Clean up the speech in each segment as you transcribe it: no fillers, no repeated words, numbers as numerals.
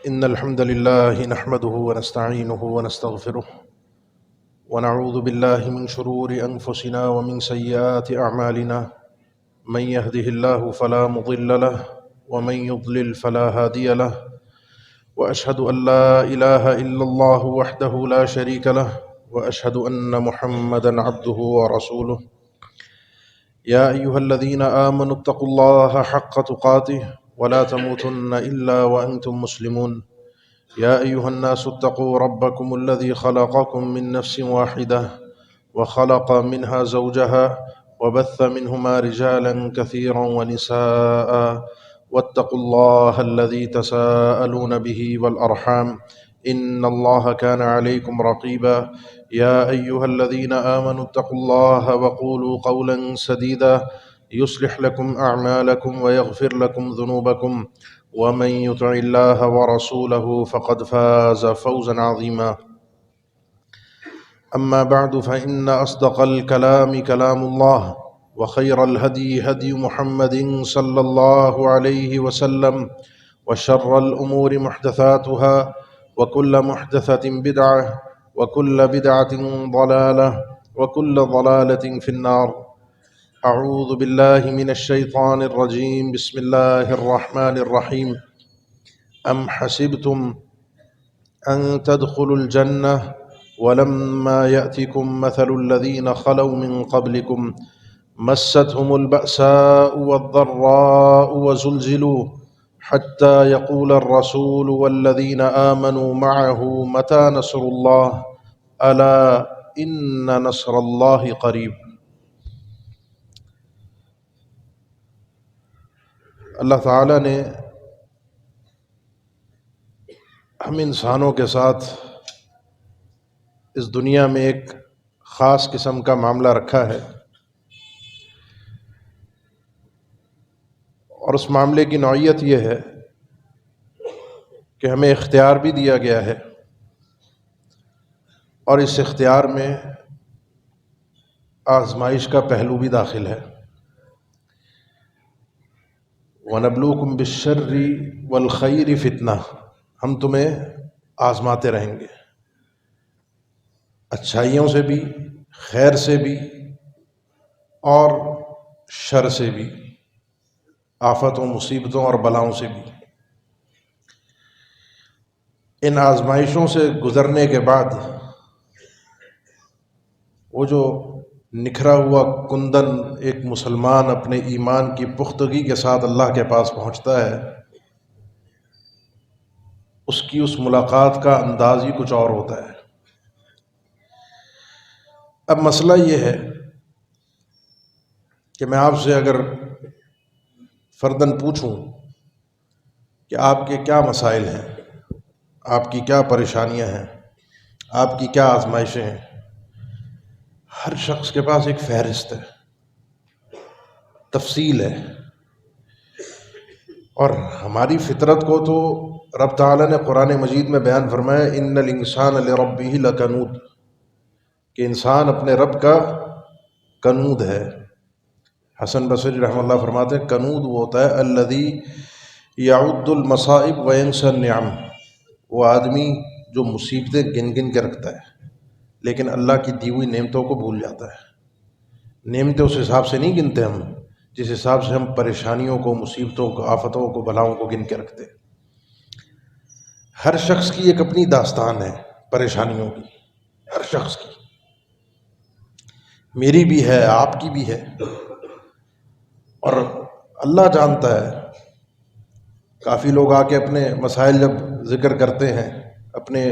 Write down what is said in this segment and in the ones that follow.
إن الحمد لله نحمده ونستعينه ونستغفره ونعوذ بالله من شرور أنفسنا ومن سيئات أعمالنا من يهده الله فلا مضل له ومن يضلل فلا هادي له وأشهد أن لا إله إلا الله وحده لا شريك له وأشهد أن محمدًا عبده ورسوله يا أيها الذين آمنوا اتقوا الله حق تقاته ولا تموتن إلا وأنتم مسلمون يا أيها الناس اتقوا ربكم الذي خلقكم من نفس واحدة وخلق منها زوجها وبث منهما رجالا كثيرا ونساء واتقوا الله الذي تساءلون به والأرحام إن الله كان عليكم رقيبا يا أيها الذين آمنوا اتقوا الله وقولوا قولا سديدا يصلح لكم أعمالكم ويغفر لكم ذنوبكم ومن يطع الله ورسوله فقد فاز فوزا عظيما أما بعد فإن أصدق الكلام كلام الله وخير الهدي هدي محمد صلى الله عليه وسلم وشر الأمور محدثاتها وكل محدثة بدعة وكل بدعة ضلالة وكل ضلالة في النار أعوذ بالله من الشيطان الرجيم بسم الله الرحمن الرحيم أم حسبتم أن تدخلوا الجنة ولما يأتكم مثل الذين خلوا من قبلكم مستهم البأساء والضراء وزلزلوا حتى يقول الرسول والذين آمنوا معه متى نصر الله ألا إن نصر الله قریب۔ اللہ تعالیٰ نے ہم انسانوں کے ساتھ اس دنیا میں ایک خاص قسم کا معاملہ رکھا ہے، اور اس معاملے کی نوعیت یہ ہے کہ ہمیں اختیار بھی دیا گیا ہے، اور اس اختیار میں آزمائش کا پہلو بھی داخل ہے۔ وَنَبْلُوكُمْ بِالشَّرِّ وَالْخَيْرِ فِتْنَةً، ہم تمہیں آزماتے رہیں گے، اچھائیوں سے بھی، خیر سے بھی، اور شر سے بھی، آفتوں، مصیبتوں اور بلاؤں سے بھی۔ ان آزمائشوں سے گزرنے کے بعد وہ جو نکھرا ہوا کندن ایک مسلمان اپنے ایمان کی پختگی کے ساتھ اللہ کے پاس پہنچتا ہے، اس کی اس ملاقات کا انداز ہی کچھ اور ہوتا ہے۔ اب مسئلہ یہ ہے کہ میں آپ سے اگر فرداً پوچھوں کہ آپ کے کیا مسائل ہیں، آپ کی کیا پریشانیاں ہیں، آپ کی کیا آزمائشیں ہیں، ہر شخص کے پاس ایک فہرست ہے، تفصیل ہے، اور ہماری فطرت کو تو رب تعالیٰ نے قرآن مجید میں بیان فرمایا ان الانسان لربہ لکنود، کہ انسان اپنے رب کا کنود ہے۔ حسن بصری رحمہ اللہ فرماتے ہیں کنود وہ ہوتا ہے الذی یعد المصائب وینسی النعم، وہ آدمی جو مصیبتیں گن گن کے رکھتا ہے لیکن اللہ کی دی ہوئی نعمتوں کو بھول جاتا ہے۔ نعمتیں اس حساب سے نہیں گنتے ہم جس حساب سے ہم پریشانیوں کو، مصیبتوں کو، آفتوں کو، بلاؤں کو گن کے رکھتے ہیں۔ ہر شخص کی ایک اپنی داستان ہے پریشانیوں کی، ہر شخص کی، میری بھی ہے، آپ کی بھی ہے، اور اللہ جانتا ہے۔ کافی لوگ آ کے اپنے مسائل جب ذکر کرتے ہیں اپنے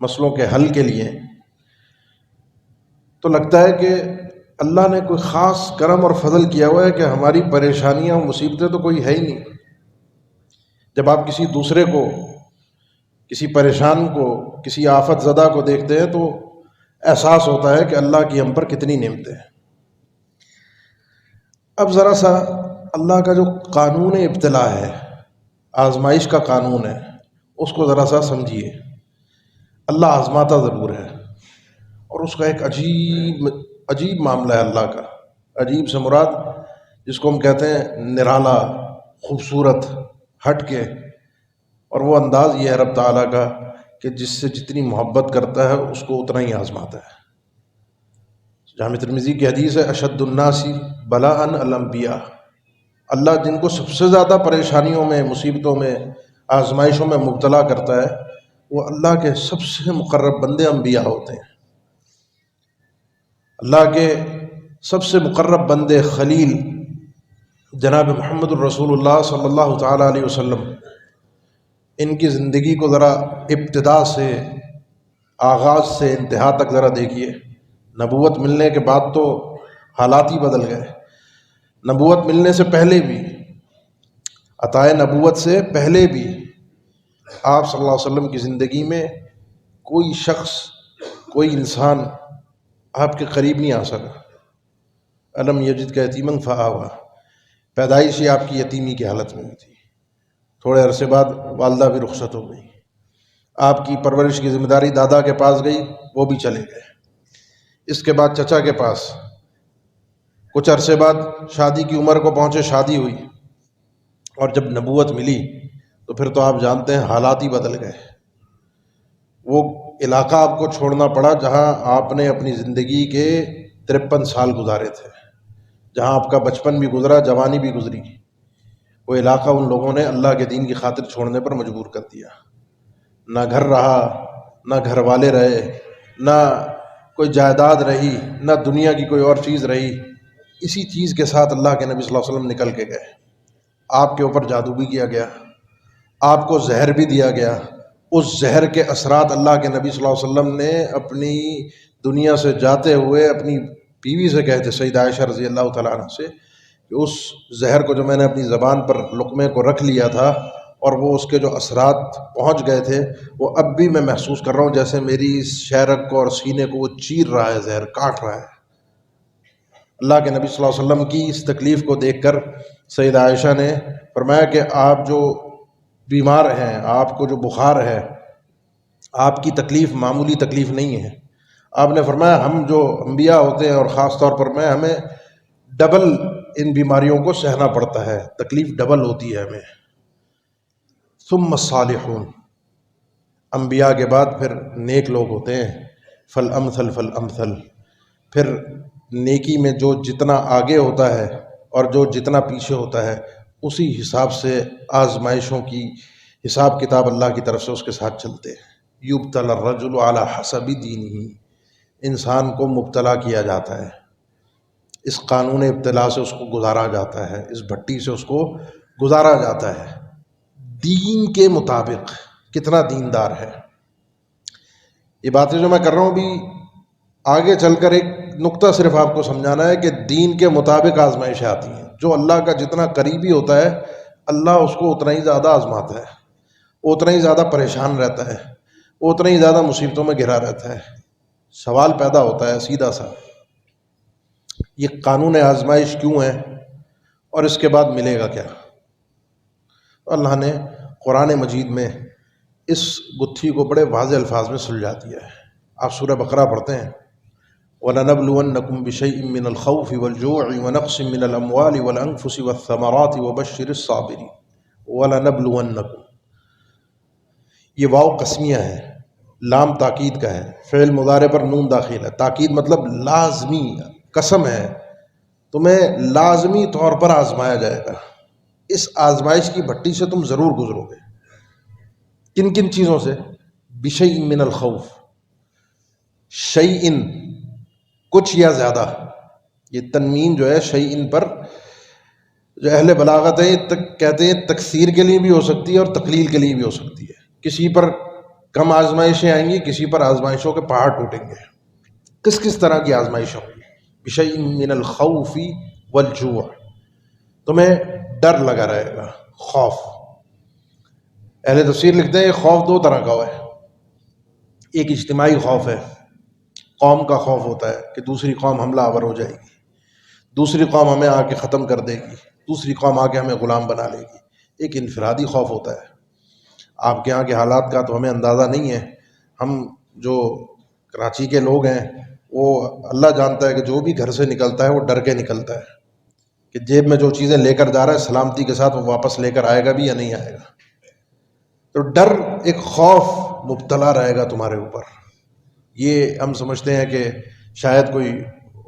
مسئلوں کے حل کے لیے، تو لگتا ہے کہ اللہ نے کوئی خاص کرم اور فضل کیا ہوا ہے کہ ہماری پریشانیاں اور مصیبتیں تو کوئی ہے ہی نہیں۔ جب آپ کسی دوسرے کو، کسی پریشان کو، کسی آفت زدہ کو دیکھتے ہیں تو احساس ہوتا ہے کہ اللہ کی ہم پر کتنی نعمتیں ہیں۔ اب ذرا سا اللہ کا جو قانون ابتلا ہے، آزمائش کا قانون ہے، اس کو ذرا سا سمجھیے۔ اللہ آزماتا ضرور ہے، اور اس کا ایک عجیب معاملہ ہے اللہ کا۔ عجیب سے مراد جس کو ہم کہتے ہیں نرالا، خوبصورت، ہٹ کے، اور وہ انداز یہ ہے رب تعالیٰ کا کہ جس سے جتنی محبت کرتا ہے اس کو اتنا ہی آزماتا ہے۔ جامع ترمذی کی حدیث ہے، اشد الناس بلاء الانبیاء، اللہ جن کو سب سے زیادہ پریشانیوں میں، مصیبتوں میں، آزمائشوں میں مبتلا کرتا ہے وہ اللہ کے سب سے مقرب بندے انبیاء ہوتے ہیں۔ اللہ کے سب سے مقرب بندے خلیل جناب محمد الرسول اللہ صلی اللہ تعالیٰ علیہ وسلم، ان کی زندگی کو ذرا ابتدا سے، آغاز سے انتہا تک ذرا دیکھیے۔ نبوت ملنے کے بعد تو حالات ہی بدل گئے، نبوت ملنے سے پہلے بھی، عطائے نبوت سے پہلے بھی آپ صلی اللہ علیہ وسلم کی زندگی میں کوئی شخص، کوئی انسان آپ کے قریب نہیں آ سکا۔ الم یجد کا یتیما فآویٰ، پیدائش ہی آپ کی یتیمی کی حالت میں ہوئی تھی، تھوڑے عرصے بعد والدہ بھی رخصت ہو گئی، آپ کی پرورش کی ذمہ داری دادا کے پاس گئی، وہ بھی چلے گئے، اس کے بعد چچا کے پاس، کچھ عرصے بعد شادی کی عمر کو پہنچے، شادی ہوئی، اور جب نبوت ملی تو پھر تو آپ جانتے ہیں حالات ہی بدل گئے۔ وہ علاقہ آپ کو چھوڑنا پڑا جہاں آپ نے اپنی زندگی کے 53 سال گزارے تھے، جہاں آپ کا بچپن بھی گزرا، جوانی بھی گزری۔ وہ علاقہ ان لوگوں نے اللہ کے دین کی خاطر چھوڑنے پر مجبور کر دیا۔ نہ گھر رہا، نہ گھر والے رہے، نہ کوئی جائیداد رہی، نہ دنیا کی کوئی اور چیز رہی۔ اسی چیز کے ساتھ اللہ کے نبی صلی اللہ علیہ وسلم نکل کے گئے۔ آپ کے اوپر جادو بھی کیا گیا، آپ کو زہر بھی دیا گیا۔ اس زہر کے اثرات اللہ کے نبی صلی اللہ علیہ وسلم نے اپنی دنیا سے جاتے ہوئے اپنی بیوی سے کہتے، سیدہ عائشہ رضی اللہ تعالیٰ عنہ سے، کہ اس زہر کو جو میں نے اپنی زبان پر لقمے کو رکھ لیا تھا اور وہ اس کے جو اثرات پہنچ گئے تھے، وہ اب بھی میں محسوس کر رہا ہوں جیسے میری شہرک کو اور سینے کو وہ چیر رہا ہے، زہر کاٹ رہا ہے۔ اللہ کے نبی صلی اللہ علیہ وسلم کی اس تکلیف کو دیکھ کر سیدہ عائشہ نے فرمایا کہ آپ جو بیمار ہیں، آپ کو جو بخار ہے، آپ کی تکلیف معمولی تکلیف نہیں ہے۔ آپ نے فرمایا ہم جو انبیاء ہوتے ہیں اور خاص طور پر میں، ہمیں ڈبل ان بیماریوں کو سہنا پڑتا ہے، تکلیف ڈبل ہوتی ہے ہمیں۔ ثم الصالحون، انبیاء کے بعد پھر نیک لوگ ہوتے ہیں، فالامثل فالامثل، پھر نیکی میں جو جتنا آگے ہوتا ہے اور جو جتنا پیچھے ہوتا ہے اسی حساب سے آزمائشوں کی حساب کتاب اللہ کی طرف سے اس کے ساتھ چلتے ہیں۔ یبتلی الرجل علی حسب دینہ، انسان کو مبتلا کیا جاتا ہے، اس قانون ابتلا سے اس کو گزارا جاتا ہے، اس بھٹی سے اس کو گزارا جاتا ہے دین کے مطابق۔ کتنا دیندار ہے۔ یہ باتیں جو میں کر رہا ہوں بھی آگے چل کر ایک نقطہ صرف آپ کو سمجھانا ہے کہ دین کے مطابق آزمائشیں آتی ہیں۔ جو اللہ کا جتنا قریبی ہوتا ہے اللہ اس کو اتنا ہی زیادہ آزماتا ہے، وہ اتنا ہی زیادہ پریشان رہتا ہے، وہ اتنا ہی زیادہ مصیبتوں میں گھرا رہتا ہے۔ سوال پیدا ہوتا ہے سیدھا سا، یہ قانون آزمائش کیوں ہے اور اس کے بعد ملے گا کیا؟ اللہ نے قرآن مجید میں اس گتھی کو بڑے واضح الفاظ میں سلجھا دیا ہے۔ آپ سورہ بقرہ پڑھتے ہیں، وَلَنَبْلُوَنَّكُمْ بِشَيْءٍ مِّنَ الْخَوْفِ وَالْجُوعِ وَنَقْصٍ مِّنَ الْأَمْوَالِ وَالْأَنفُسِ وَالثَّمَرَاتِ وَبَشِّرِ الصَّابِرِينَ۔ وَلَنَبْلُوَنَّكُمْ، یہ واو قسمیہ ہے، لام تاکید کا ہے، فعل مضارع پر نون داخل ہے، تاکید مطلب لازمی، قسم ہے تمہیں لازمی طور پر آزمایا جائے گا، اس آزمائش کی بھٹی سے تم ضرور گزرو گے۔ کن کن چیزوں سے؟ بشیء من الخوف، شیء کچھ یا زیادہ، یہ تنوین جو ہے شیء پر، جو اہل بلاغت ہے کہتے ہیں تکثیر کے لیے بھی ہو سکتی ہے اور تقلیل کے لیے بھی ہو سکتی ہے۔ کسی پر کم آزمائشیں آئیں گی، کسی پر آزمائشوں کے پہاڑ ٹوٹیں گے۔ کس کس طرح کی آزمائش ہوگی؟ بشیء من الخوف والجوع، تمہیں ڈر لگا رہے گا، خوف۔ اہل تفسیر لکھتے ہیں خوف دو طرح کا ہے، ایک اجتماعی خوف ہے، قوم کا خوف ہوتا ہے کہ دوسری قوم حملہ آور ہو جائے گی، دوسری قوم ہمیں آ کے ختم کر دے گی، دوسری قوم آ کے ہمیں غلام بنا لے گی۔ ایک انفرادی خوف ہوتا ہے، آپ کے یہاں کے حالات کا تو ہمیں اندازہ نہیں ہے، ہم جو کراچی کے لوگ ہیں وہ اللہ جانتا ہے کہ جو بھی گھر سے نکلتا ہے وہ ڈر کے نکلتا ہے کہ جیب میں جو چیزیں لے کر جا رہا ہے سلامتی کے ساتھ وہ واپس لے کر آئے گا بھی یا نہیں آئے گا۔ تو ڈر ایک خوف مبتلا رہے گا تمہارے اوپر. یہ ہم سمجھتے ہیں کہ شاید کوئی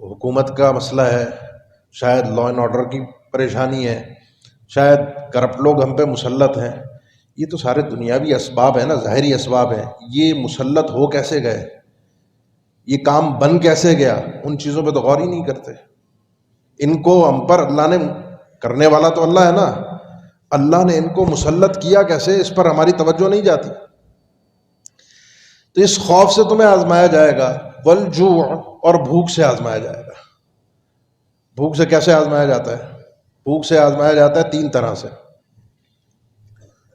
حکومت کا مسئلہ ہے، شاید لا اینڈ آرڈر کی پریشانی ہے، شاید کرپٹ لوگ ہم پہ مسلط ہیں. یہ تو سارے دنیاوی اسباب ہیں نا، ظاہری اسباب ہیں. یہ مسلط ہو کیسے گئے، یہ کام بن کیسے گیا، ان چیزوں پہ تو غور ہی نہیں کرتے. ان کو ہم پر اللہ نے، کرنے والا تو اللہ ہے نا، اللہ نے ان کو مسلط کیا کیسے، اس پر ہماری توجہ نہیں جاتی. تو اس خوف سے تمہیں آزمایا جائے گا، والجوع، اور بھوک سے آزمایا جائے گا. بھوک سے کیسے آزمایا جاتا ہے؟ بھوک سے آزمایا جاتا ہے 3 طرح سے.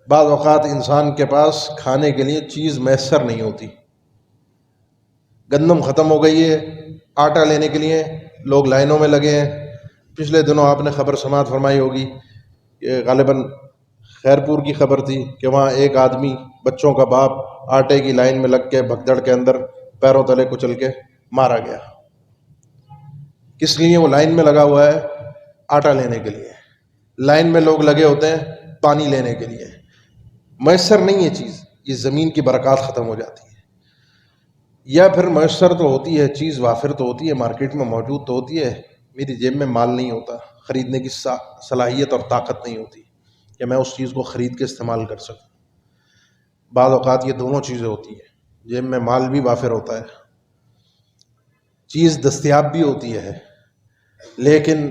بعض اوقات انسان کے پاس کھانے کے لیے چیز میسر نہیں ہوتی. گندم ختم ہو گئی ہے، آٹا لینے کے لیے لوگ لائنوں میں لگے ہیں. پچھلے دنوں آپ نے خبر سماعت فرمائی ہوگی، یہ غالباً خیرپور کی خبر تھی کہ وہاں ایک آدمی، بچوں کا باپ، آٹے کی لائن میں لگ کے بھگدڑ کے اندر پیروں تلے کچل کے مارا گیا. کس لیے وہ لائن میں لگا ہوا ہے؟ آٹا لینے کے لیے. لائن میں لوگ لگے ہوتے ہیں پانی لینے کے لیے. میسر نہیں یہ چیز، یہ زمین کی برکات ختم ہو جاتی ہے. یا پھر میسر تو ہوتی ہے چیز، وافر تو ہوتی ہے، مارکیٹ میں موجود تو ہوتی ہے، میری جیب میں مال نہیں ہوتا، خریدنے کی صلاحیت اور طاقت نہیں ہوتی کہ میں اس چیز کو خرید کے استعمال کر سکوں. بعض اوقات یہ دونوں چیزیں ہوتی ہیں، جیب میں مال بھی وافر ہوتا ہے، چیز دستیاب بھی ہوتی ہے، لیکن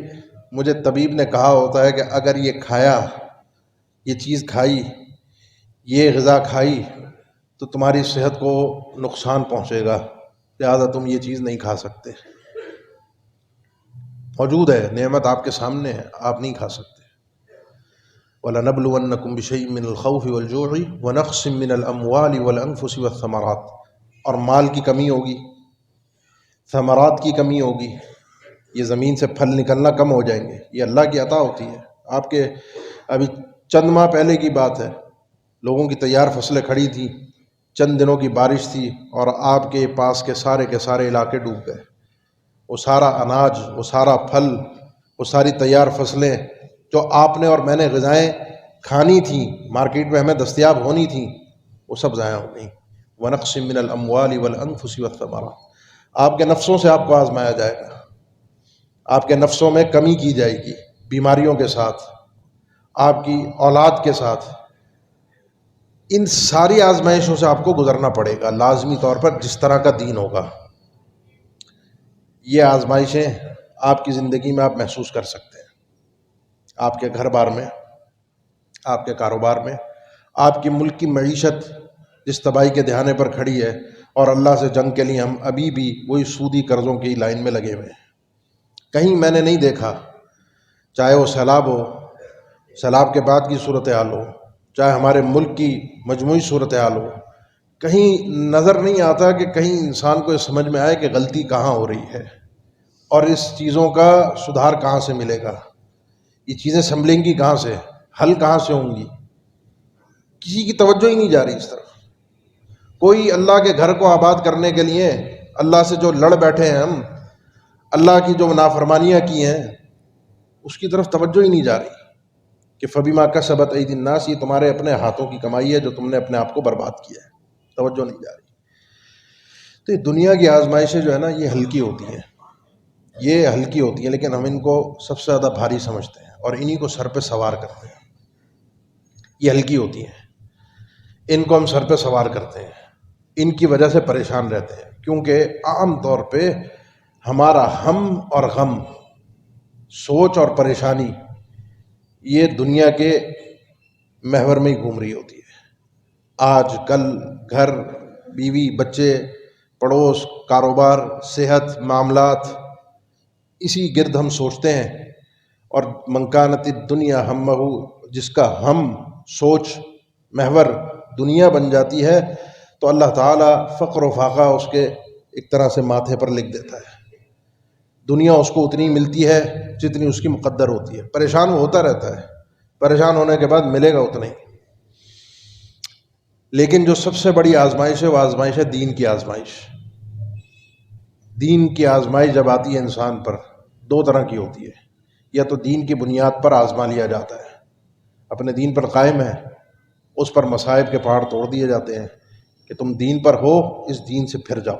مجھے طبیب نے کہا ہوتا ہے کہ اگر یہ کھایا، یہ چیز کھائی، یہ غذا کھائی تو تمہاری صحت کو نقصان پہنچے گا، لہٰذا تم یہ چیز نہیں کھا سکتے. موجود ہے، نعمت آپ کے سامنے ہے، آپ نہیں کھا سکتے. وَلَنَبْلُوَنَّكُمْ بِشَيْءٍ مِّنَ الْخَوْفِ وَالْجُوعِ وَنَقْصٍ مِّنَ الْأَمْوَالِ وَالْأَنفُسِ وَالثَّمَرَاتِ. اور مال کی کمی ہوگی، ثمرات کی کمی ہوگی، یہ زمین سے پھل نکلنا کم ہو جائیں گے. یہ اللہ کی عطا ہوتی ہے. آپ کے ابھی چند ماہ پہلے کی بات ہے، لوگوں کی تیار فصلیں کھڑی تھیں، چند دنوں کی بارش تھی اور آپ کے پاس کے سارے علاقے ڈوب گئے. وہ سارا اناج، وہ سارا پھل، وہ ساری تیار فصلیں جو آپ نے اور میں نے غذائیں کھانی تھیں، مارکیٹ میں ہمیں دستیاب ہونی تھیں، وہ سب ضائع ہو گئیں. وَنَقْصٍ مِّنَ الْأَمْوَالِ وَالْأَنفُسِ وَالثَّمَرَاتِ. آپ کے نفسوں سے آپ کو آزمایا جائے گا، آپ کے نفسوں میں کمی کی جائے گی، بیماریوں کے ساتھ، آپ کی اولاد کے ساتھ. ان ساری آزمائشوں سے آپ کو گزرنا پڑے گا لازمی طور پر، جس طرح کا دین ہوگا. یہ آزمائشیں آپ کی زندگی میں آپ محسوس کر سکتے ہیں، آپ کے گھر بار میں، آپ کے کاروبار میں، آپ کی ملک کی معیشت جس تباہی کے دہانے پر کھڑی ہے، اور اللہ سے جنگ کے لیے ہم ابھی بھی وہی سودی قرضوں کی لائن میں لگے ہوئے ہیں. کہیں میں نے نہیں دیکھا، چاہے وہ سیلاب ہو، سیلاب کے بعد کی صورتحال ہو، چاہے ہمارے ملک کی مجموعی صورتحال ہو، کہیں نظر نہیں آتا کہ کہیں انسان کو یہ سمجھ میں آئے کہ غلطی کہاں ہو رہی ہے اور اس چیزوں کا سدھار کہاں سے ملے گا، یہ چیزیں سنبھلیں گی کہاں سے، حل کہاں سے ہوں گی. کسی کی توجہ ہی نہیں جا رہی اس طرف. کوئی اللہ کے گھر کو آباد کرنے کے لیے اللہ سے جو لڑ بیٹھے ہیں ہم، اللہ کی جو نافرمانیاں کی ہیں، اس کی طرف توجہ ہی نہیں جا رہی کہ فَبِمَا كَسَبَتْ أَيْدِي النَّاسِ، یہ تمہارے اپنے ہاتھوں کی کمائی ہے جو تم نے اپنے آپ کو برباد کیا ہے. توجہ نہیں جا رہی. تو یہ دنیا کی آزمائشیں جو ہے نا، یہ ہلکی ہوتی ہیں، یہ ہلکی ہوتی ہیں، لیکن ہم ان کو سب سے زیادہ بھاری سمجھتے ہیں اور انہی کو سر پہ سوار کرتے ہیں. یہ ہلکی ہوتی ہیں، ان کو ہم سر پہ سوار کرتے ہیں، ان کی وجہ سے پریشان رہتے ہیں، کیونکہ عام طور پہ ہمارا ہم اور غم، سوچ اور پریشانی، یہ دنیا کے محور میں ہی گھوم رہی ہوتی ہے. آج کل گھر، بیوی، بچے، پڑوس، کاروبار، صحت، معاملات، اسی گرد ہم سوچتے ہیں. اور من کانت الدنیا ہمہ، جس کا ہم، سوچ، محور دنیا بن جاتی ہے تو اللہ تعالیٰ فقر و فاقہ اس کے ایک طرح سے ماتھے پر لکھ دیتا ہے. دنیا اس کو اتنی ملتی ہے جتنی اس کی مقدر ہوتی ہے. پریشان وہ ہوتا رہتا ہے، پریشان ہونے کے بعد ملے گا اتنا ہی. لیکن جو سب سے بڑی آزمائش ہے وہ آزمائش ہے دین کی آزمائش. دین کی آزمائش جب آتی ہے انسان پر، 2 طرح کی ہوتی ہے. یا تو دین کی بنیاد پر آزما لیا جاتا ہے، اپنے دین پر قائم ہے، اس پر مصائب کے پہاڑ توڑ دیے جاتے ہیں کہ تم دین پر ہو، اس دین سے پھر جاؤ،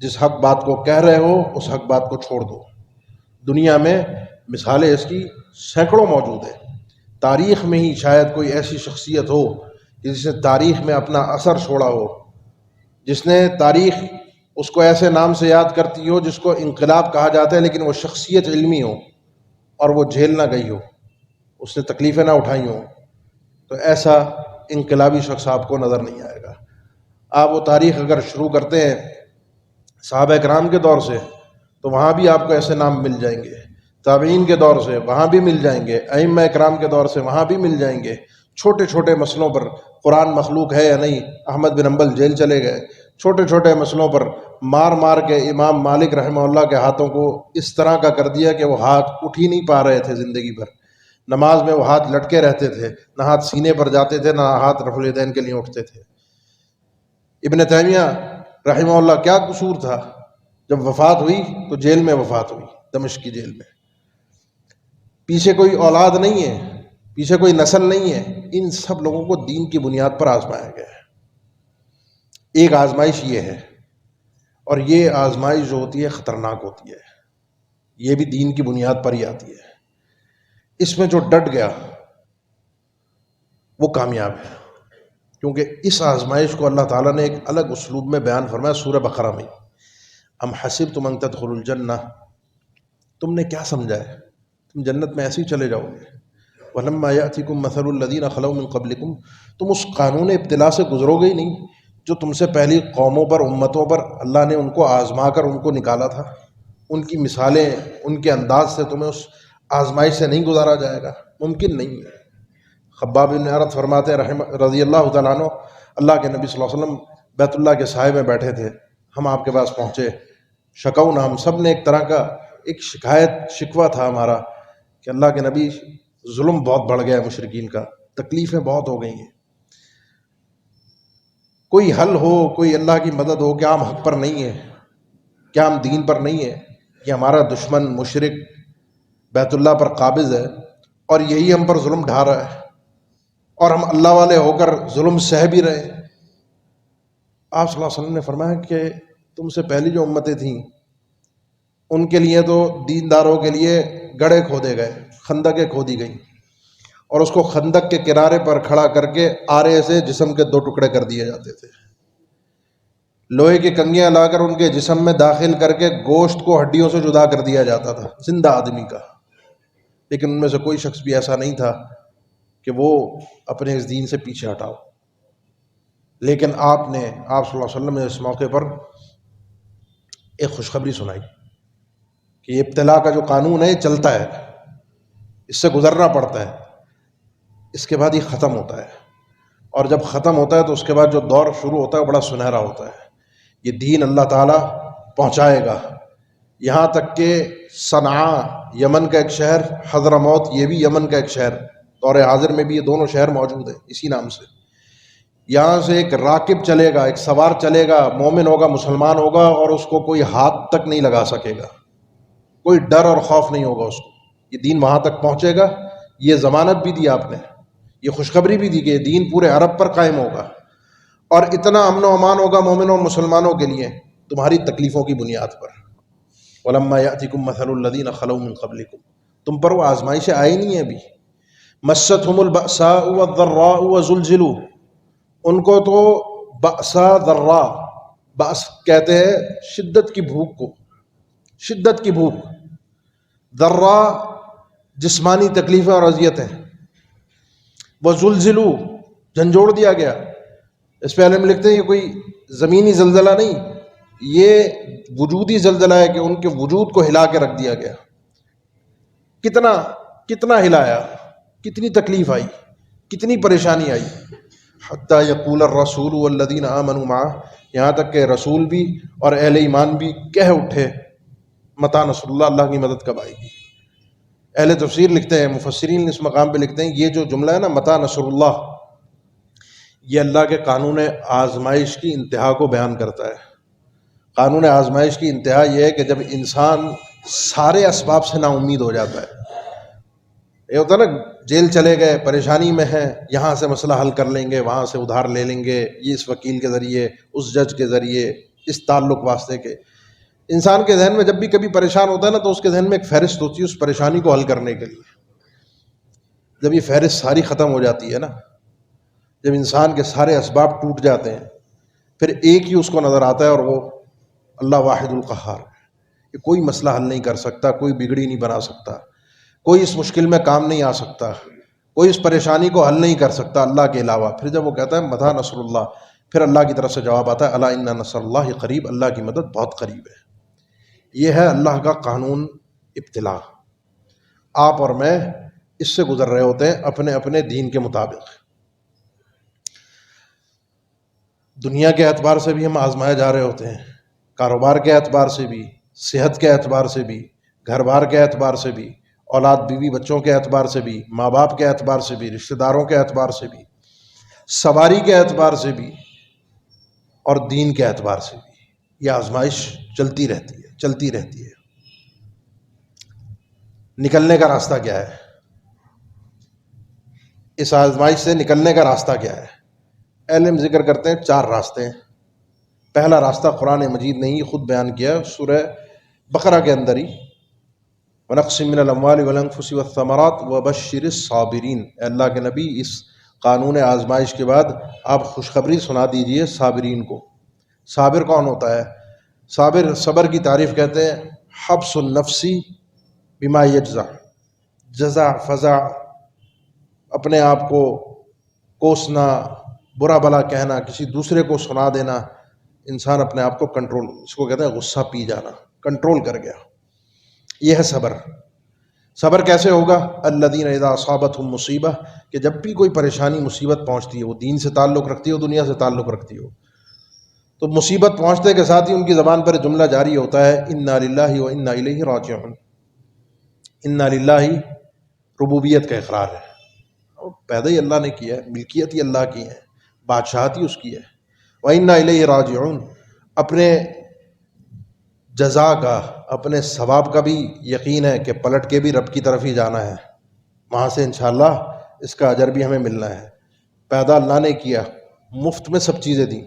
جس حق بات کو کہہ رہے ہو اس حق بات کو چھوڑ دو۔ دنیا میں مثالیں اس کی سینکڑوں موجود ہیں۔ تاریخ میں ہی شاید کوئی ایسی شخصیت ہو جس نے تاریخ میں اپنا اثر چھوڑا ہو، جس نے تاریخ اس کو ایسے نام سے یاد کرتی ہو جس کو انقلاب کہا جاتا ہے، لیکن وہ شخصیت علمی ہو اور وہ جیل نہ گئی ہو، اس نے تکلیفیں نہ اٹھائی ہوں، تو ایسا انقلابی شخص آپ کو نظر نہیں آئے گا۔ آپ وہ تاریخ اگر شروع کرتے ہیں صحابہ کرام کے دور سے تو وہاں بھی آپ کو ایسے نام مل جائیں گے، تابعین کے دور سے وہاں بھی مل جائیں گے، ائمہ کرام کے دور سے وہاں بھی مل جائیں گے۔ چھوٹے چھوٹے مسئلوں پر قرآن مخلوق ہے یا نہیں، احمد بن حنبل جیل چلے گئے۔ چھوٹے چھوٹے مسئلوں پر مار مار کے امام مالک رحمہ اللہ کے ہاتھوں کو اس طرح کا کر دیا کہ وہ ہاتھ اٹھ ہی نہیں پا رہے تھے زندگی بھر۔ نماز میں وہ ہاتھ لٹکے رہتے تھے، نہ ہاتھ سینے پر جاتے تھے نہ ہاتھ رفع الیدین کے لیے اٹھتے تھے۔ ابن تیمیہ رحمہ اللہ کیا قصور تھا؟ جب وفات ہوئی تو جیل میں وفات ہوئی، دمشق کی جیل میں۔ پیچھے کوئی اولاد نہیں ہے، پیچھے کوئی نسل نہیں ہے، ان سب لوگوں کو دین کی بنیاد پر آزمایا گیا ہے۔ ایک آزمائش یہ ہے، اور یہ آزمائش جو ہوتی ہے خطرناک ہوتی ہے، یہ بھی دین کی بنیاد پر ہی آتی ہے۔ اس میں جو ڈٹ گیا وہ کامیاب ہے، کیونکہ اس آزمائش کو اللہ تعالیٰ نے ایک الگ اسلوب میں بیان فرمایا سورہ بقرہ میں۔ ام حسبتم ان تدخلوا الجنہ، تم نے کیا سمجھا ہے تم جنت میں ایسے ہی چلے جاؤ گے؟ ولما یأتکم مثل الذین خلوا من قبلکم، تم اس قانون ابتلا سے گزرو گے ہی نہیں جو تم سے پہلی قوموں پر، امتوں پر اللہ نے ان کو آزما کر ان کو نکالا تھا۔ ان کی مثالیں، ان کے انداز سے تمہیں اس آزمائش سے نہیں گزارا جائے گا، ممکن نہیں ہے۔ خباب بن ارت فرماتے ہیں رضی اللہ تعالیٰ عنہ، اللہ کے نبی صلی اللہ علیہ وسلم بیت اللہ کے سائے میں بیٹھے تھے، ہم آپ کے پاس پہنچے، شکونا، ہم سب نے ایک طرح کا ایک شکایت شکوہ تھا ہمارا کہ اللہ کے نبی ظلم بہت بڑھ گیا ہے مشرکین کا، تکلیفیں بہت ہو گئی ہیں، کوئی حل ہو، کوئی اللہ کی مدد ہو، کیا ہم حق پر نہیں ہیں؟ کیا ہم دین پر نہیں ہیں؟ کہ ہمارا دشمن مشرک بیت اللہ پر قابض ہے اور یہی ہم پر ظلم ڈھا رہا ہے، اور ہم اللہ والے ہو کر ظلم سہ بھی رہے۔ آپ صلی اللہ علیہ وسلم نے فرمایا کہ تم سے پہلی جو امتیں تھیں ان کے لیے تو دینداروں کے لیے گڑھے کھودے گئے، خندقیں کھودی گئیں، اور اس کو خندق کے کنارے پر کھڑا کر کے آرے سے جسم کے 2 ٹکڑے کر دیے جاتے تھے، لوہے کی کنگیاں لا کر ان کے جسم میں داخل کر کے گوشت کو ہڈیوں سے جدا کر دیا جاتا تھا، زندہ آدمی کا، لیکن ان میں سے کوئی شخص بھی ایسا نہیں تھا کہ وہ اپنے اس دین سے پیچھے ہٹاؤ۔ لیکن آپ صلی اللہ علیہ وسلم نے اس موقع پر ایک خوشخبری سنائی کہ یہ ابتلا کا جو قانون ہے یہ چلتا ہے، اس سے گزرنا پڑتا ہے، اس کے بعد یہ ختم ہوتا ہے، اور جب ختم ہوتا ہے تو اس کے بعد جو دور شروع ہوتا ہے وہ بڑا سنہرا ہوتا ہے۔ یہ دین اللہ تعالیٰ پہنچائے گا یہاں تک کہ صنعاء یمن کا ایک شہر، حضرموت یہ بھی یمن کا ایک شہر، دور حاضر میں بھی یہ دونوں شہر موجود ہیں اسی نام سے۔ یہاں سے ایک راکب چلے گا، ایک سوار چلے گا، مومن ہوگا، مسلمان ہوگا، اور اس کو کوئی ہاتھ تک نہیں لگا سکے گا، کوئی ڈر اور خوف نہیں ہوگا اس کو۔ یہ دین وہاں تک پہنچے گا، یہ ضمانت بھی دی آپ نے، یہ خوشخبری بھی دی کہ یہ دین پورے عرب پر قائم ہوگا، اور اتنا امن و امان ہوگا مومنوں اور مسلمانوں کے لیے تمہاری تکلیفوں کی بنیاد پر۔ وَلَمَّا يَأْتِكُم مَّثَلُ الَّذِينَ خَلَوْا مِن قَبْلِكُم، تم پر وہ آزمائشیں آئی نہیں ہیں ابھی۔ مَسَّتْهُمُ الْبَأْسَاءُ وَالضَّرَّاءُ وَزُلْزِلُوا، ان کو تو بأسا ضراء، بأس کہتے ہیں شدت کی بھوک کو، شدت کی بھوک، ضراء جسمانی تکلیفیں اور اذیتیں، وزلزلوا جھنجھوڑ دیا گیا۔ اس پہ علم لکھتے ہیں یہ کوئی زمینی زلزلہ نہیں، یہ وجودی زلزلہ ہے کہ ان کے وجود کو ہلا کے رکھ دیا گیا۔ کتنا ہلایا، کتنی تکلیف آئی، کتنی پریشانی آئی۔ حتی یقول الرسول والذین آمنوا معہ، یہاں تک کہ رسول بھی اور اہل ایمان بھی کہہ اٹھے متی نصر اللہ، اللہ کی مدد کب آئے گی۔ اہل تفسیر لکھتے ہیں، مفسرین اس مقام پہ لکھتے ہیں، یہ جو جملہ ہے نا متی نصر اللہ، یہ اللہ کے قانون آزمائش کی انتہا کو بیان کرتا ہے۔ قانون آزمائش کی انتہا یہ ہے کہ جب انسان سارے اسباب سے نا امید ہو جاتا ہے، یہ ہوتا ہے نا، جیل چلے گئے، پریشانی میں ہیں، یہاں سے مسئلہ حل کر لیں گے، وہاں سے ادھار لے لیں گے، یہ اس وکیل کے ذریعے، اس جج کے ذریعے، اس تعلق واسطے کے. انسان کے ذہن میں جب بھی کبھی پریشان ہوتا ہے نا، تو اس کے ذہن میں ایک فہرست ہوتی ہے اس پریشانی کو حل کرنے کے لیے. جب یہ فہرست ساری ختم ہو جاتی ہے نا، جب انسان کے سارے اسباب ٹوٹ جاتے ہیں، پھر ایک ہی اس کو نظر آتا ہے، اور وہ اللہ واحد القہار. کہ کوئی مسئلہ حل نہیں کر سکتا، کوئی بگڑی نہیں بنا سکتا، کوئی اس مشکل میں کام نہیں آ سکتا، کوئی اس پریشانی کو حل نہیں کر سکتا اللہ کے علاوہ. پھر جب وہ کہتا ہے متى نصر اللہ، پھر اللہ کی طرف سے جواب آتا ہے الا ان نصر اللہ قریب، اللہ کی مدد بہت قریب ہے. یہ ہے اللہ کا قانون ابتلا. آپ اور میں اس سے گزر رہے ہوتے ہیں اپنے اپنے دین کے مطابق. دنیا کے اعتبار سے بھی ہم آزمائے جا رہے ہوتے ہیں، کاروبار کے اعتبار سے بھی، صحت کے اعتبار سے بھی، گھر بار کے اعتبار سے بھی، اولاد بیوی بچوں کے اعتبار سے بھی، ماں باپ کے اعتبار سے بھی، رشتہ داروں کے اعتبار سے بھی، سواری کے اعتبار سے بھی، اور دین کے اعتبار سے بھی. یہ آزمائش چلتی رہتی ہے، چلتی رہتی ہے. نکلنے کا راستہ کیا ہے؟ اس آزمائش سے نکلنے کا راستہ کیا ہے؟ اہل علم ذکر کرتے ہیں 4 راستے ہیں. پہلا راستہ قرآن مجید نے ہی خود بیان کیا سورہ بقرہ کے اندر ہی، وَنَقْصٍ مِّنَ الْأَمْوَالِ وَالْأَنفُسِ وَالثَّمَرَاتِ وَبَشِّرِ الصَّابِرِينَ. اے اللہ کے نبی، اس قانون آزمائش کے بعد آپ خوشخبری سنا دیجئے صابرین کو. صابر کون ہوتا ہے؟ صبر کی تعریف کہتے ہیں حبس النفس بما یجزع، جزع فزع، اپنے آپ کو کوسنا، برا بلا کہنا، کسی دوسرے کو سنا دینا. انسان اپنے آپ کو کنٹرول، اس کو کہتے ہیں غصہ پی جانا، کنٹرول کر گیا. یہ ہے صبر. صبر کیسے ہوگا؟ الذین اذا اصابتهم مصیبہ، کہ جب بھی کوئی پریشانی مصیبت پہنچتی ہے، وہ دین سے تعلق رکھتی ہو، دنیا سے تعلق رکھتی ہو، تو مصیبت پہنچنے کے ساتھ ہی ان کی زبان پر جملہ جاری ہوتا ہے انا للہ و انا الیہ راجعون. انا للہ ربوبیت کا اقرار ہے، پیدا ہی اللہ نے کیا ہے، ملکیت ہی اللہ کی ہے، بادشاہت ہی اس کی ہے. وَإِنَّا إِلَيْهِ رَاجِعُونَ، اپنے جزا کا، اپنے ثواب کا بھی یقین ہے کہ پلٹ کے بھی رب کی طرف ہی جانا ہے، وہاں سے انشاءاللہ اس کا اجر بھی ہمیں ملنا ہے. پیدا اللہ نے کیا، مفت میں سب چیزیں دیں،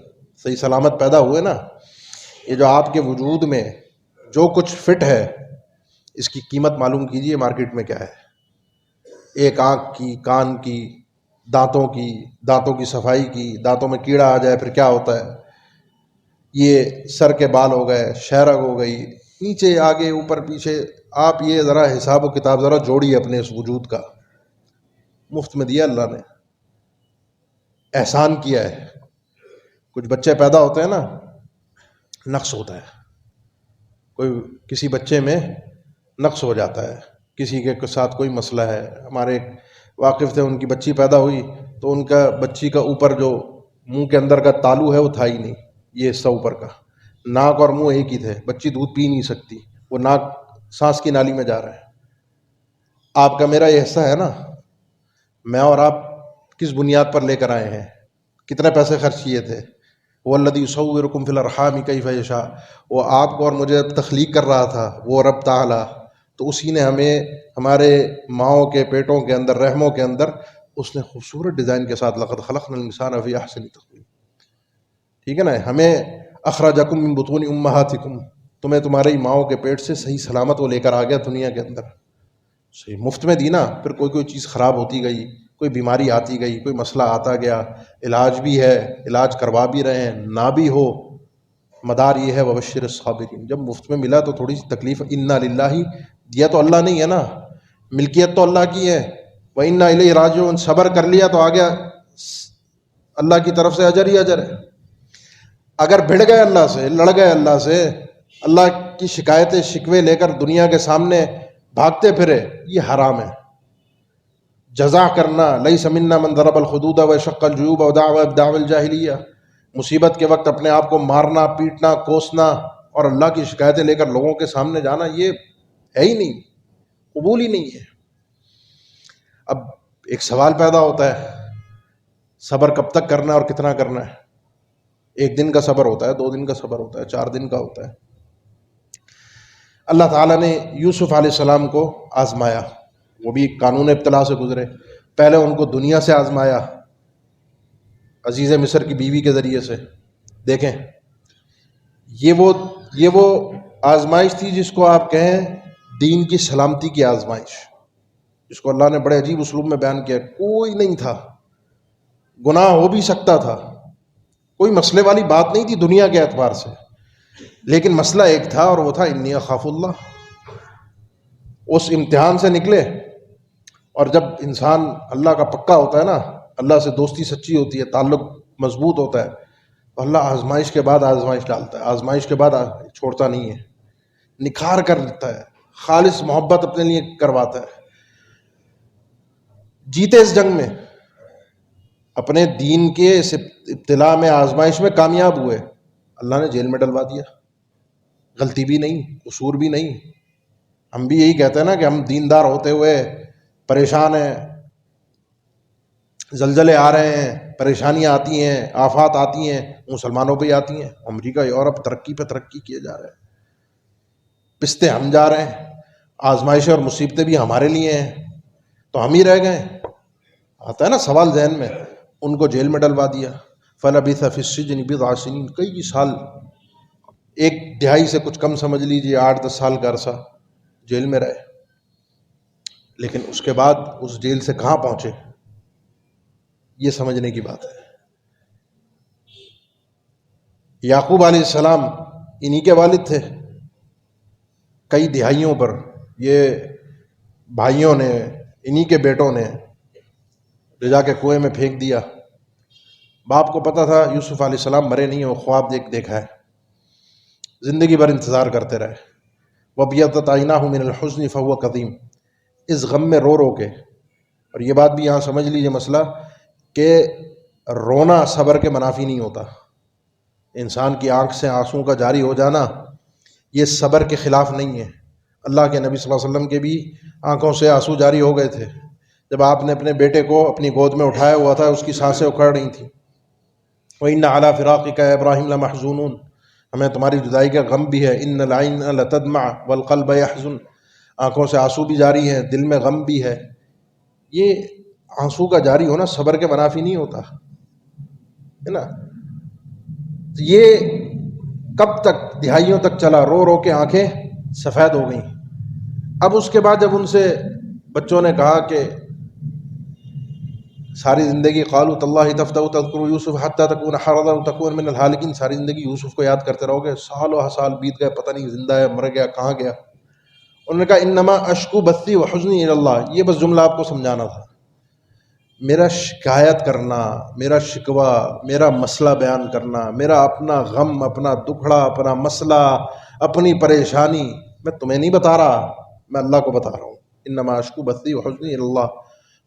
صحیح سلامت پیدا ہوئے نا. یہ جو آپ کے وجود میں جو کچھ فٹ ہے، اس کی قیمت معلوم کیجئے مارکیٹ میں کیا ہے. ایک آنکھ کی، کان کی، دانتوں کی صفائی کی، دانتوں میں کیڑا آ جائے پھر کیا ہوتا ہے. یہ سر کے بال ہو گئے، شہرگ ہو گئی، نیچے آگے اوپر پیچھے. آپ یہ ذرا حساب و کتاب ذرا جوڑیے اپنے اس وجود کا. مفت میں دیا اللہ نے، احسان کیا ہے. کچھ بچے پیدا ہوتے ہیں نا، نقص ہوتا ہے، کسی بچے میں نقص ہو جاتا ہے، کسی کے ساتھ کوئی مسئلہ ہے. ہمارے ایک واقف تھے، ان کی بچی پیدا ہوئی تو ان کا بچی کا اوپر جو منہ کے اندر کا تالو ہے وہ تھا ہی نہیں، یہ حصہ اوپر کا، ناک اور منہ ایک ہی تھے. بچی دودھ پی نہیں سکتی، وہ ناک سانس کی نالی میں جا رہا ہے. آپ کا میرا یہ حصہ ہے نا، میں اور آپ کس بنیاد پر لے کر آئے ہیں، کتنے پیسے خرچ کیے تھے. وَالَّذِي يُصَوِّرُكُمْ فِي الْأَرْحَامِ كَيْفَ يَشَاءُ، وہ آپ کو اور مجھے تخلیق کر رہا تھا وہ رب تعالی، تو اسی نے ہمیں ہمارے ماؤں کے پیٹوں کے اندر، رحموں کے اندر، اس نے خوبصورت ڈیزائن کے ساتھ لقد خلقنا الانسان فی احسن تقویم، ٹھیک ہے نا. ہمیں اخرجکم من بطون امہاتکم، تمہیں تمہارے ہی ماؤں کے پیٹ سے صحیح سلامت وہ لے کر آ گیا دنیا کے اندر. صحیح مفت میں دی نا. پھر کوئی چیز خراب ہوتی گئی، کوئی بیماری آتی گئی، کوئی مسئلہ آتا گیا، علاج بھی ہے، علاج کروا بھی رہے ہیں، نہ بھی ہو، مدار یہ ہے وبشر الصابرین. جب مفت میں ملا تو تھوڑی سی تکلیف. انا للہ، دیا تو اللہ نہیں ہے نا، ملکیت تو اللہ کی ہے. وَإِنَّا إِلَيْهِ رَاجِعُونَ، صبر کر لیا تو آگے اللہ کی طرف سے اجر ہی اجر ہے. اگر بھڑ گئے اللہ سے، لڑ گئے اللہ سے، اللہ کی شکایتیں شکوے لے کر دنیا کے سامنے بھاگتے پھرے، یہ حرام ہے. جزا کرنا، لیس منا من ضرب الخدود وشق الجیوب ودعا بدعوى الجاہلیہ، مصیبت کے وقت اپنے آپ کو مارنا، پیٹنا، کوسنا اور اللہ کی شکایتیں لے کر لوگوں کے سامنے جانا، یہ ہے ہی نہیں، قبول ہی نہیں ہے. اب ایک سوال پیدا ہوتا ہے، صبر کب تک کرنا ہے اور کتنا کرنا ہے؟ 1 دن کا صبر ہوتا ہے، 2 دن کا صبر ہوتا ہے، 4 دن کا ہوتا ہے. اللہ تعالیٰ نے یوسف علیہ السلام کو آزمایا. وہ بھی قانون ابتلا سے گزرے. پہلے ان کو دنیا سے آزمایا عزیز مصر کی بیوی کے ذریعے سے. دیکھیں یہ وہ آزمائش تھی جس کو آپ کہیں دین کی سلامتی کی آزمائش، جس کو اللہ نے بڑے عجیب اسلوب میں بیان کیا. کوئی نہیں تھا، گناہ ہو بھی سکتا تھا، کوئی مسئلے والی بات نہیں تھی دنیا کے اعتبار سے، لیکن مسئلہ ایک تھا اور وہ تھا انی اخاف اللہ. اس امتحان سے نکلے، اور جب انسان اللہ کا پکا ہوتا ہے نا، اللہ سے دوستی سچی ہوتی ہے، تعلق مضبوط ہوتا ہے، تو اللہ آزمائش کے بعد آزمائش ڈالتا ہے، آزمائش کے بعد چھوڑتا نہیں ہے، نکھار کر دیتا ہے، خالص محبت اپنے لیے کرواتا ہے. جیتے اس جنگ میں، اپنے دین کے اس ابتلا میں آزمائش میں کامیاب ہوئے، اللہ نے جیل میں ڈلوا دیا. غلطی بھی نہیں، قصور بھی نہیں. ہم بھی یہی کہتے ہیں نا کہ ہم دیندار ہوتے ہوئے پریشان ہیں، زلزلے آ رہے ہیں، پریشانیاں آتی ہیں، آفات آتی ہیں، مسلمانوں پہ ہی آتی ہیں. امریکہ یورپ ترقی پہ ترقی کیے جا رہے ہیں، پستے ہم جا رہے ہیں، آزمائشیں اور مصیبتیں بھی ہمارے لیے ہیں، تو ہم ہی رہ گئے. آتا ہے نا سوال ذہن میں. ان کو جیل میں ڈلوا دیا. فلبث فی السجن بضع سنین، کئی سال، 1/2 سے کچھ کم سمجھ لیجیے، 8-10 سال کا عرصہ جیل میں رہے. لیکن اس کے بعد اس جیل سے کہاں پہنچے، یہ سمجھنے کی بات ہے. یعقوب علیہ السلام انہی کے والد تھے. کئی دہائیوں پر یہ بھائیوں نے، انہی کے بیٹوں نے لے جا کے کنویں میں پھینک دیا. باپ کو پتا تھا یوسف علیہ السلام مرے نہیں، وہ خواب دیکھا ہے. زندگی بھر انتظار کرتے رہے. وَابْيَضَّتْ عَيْنَاهُ مِنَ الْحُزْنِ فَهُوَ كَظِيمٌ، اس غم میں رو کے. اور یہ بات بھی یہاں سمجھ لیجیے مسئلہ، کہ رونا صبر کے منافی نہیں ہوتا. انسان کی آنکھ سے آنسوں کا جاری ہو جانا یہ صبر کے خلاف نہیں ہے. اللہ کے نبی صلی اللہ علیہ وسلم کے بھی آنکھوں سے آنسو جاری ہو گئے تھے جب آپ نے اپنے بیٹے کو اپنی گود میں اٹھایا ہوا تھا، اس کی سانسیں اکھڑ رہی تھیں. وَإِنَّ عَلَىٰ فِرَاقِكَ يَا إِبْرَاهِيمُ لَمَحْزُونُونَ، ہمیں تمہاری جدائی کا غم بھی ہے. إِنَّ الْعَيْنَ لَتَدْمَعُ وَالْقَلْبَ يَحْزُنُ، آنکھوں سے آنسو بھی جاری ہیں، دل میں غم بھی ہے. یہ آنسو کا جاری ہونا صبر کے منافی نہیں ہوتا ہے نا. یہ کب تک، دہائیوں تک چلا، رو رو کے آنکھیں سفید ہو گئیں. اب اس کے بعد جب ان سے بچوں نے کہا کہ ساری زندگی قالوا تاللہ تفتأ تذکر یوسف حتی تکون حرضا وتکون من الہالکین، ساری زندگی یوسف کو یاد کرتے رہو گے، سالوں سال بیت گئے، پتہ نہیں زندہ ہے، مر گیا، کہاں گیا. انہوں نے کہا انما اشکو بثی وحزنی الی اللہ. یہ بس جملہ آپ کو سمجھانا تھا. میرا شکایت کرنا، میرا شکوہ، میرا مسئلہ بیان کرنا، میرا اپنا غم، اپنا دکھڑا، اپنا مسئلہ، اپنی پریشانی میں تمہیں نہیں بتا رہا، میں اللہ کو بتا رہا ہوں. انما اشکو بثی وحزنی الی اللہ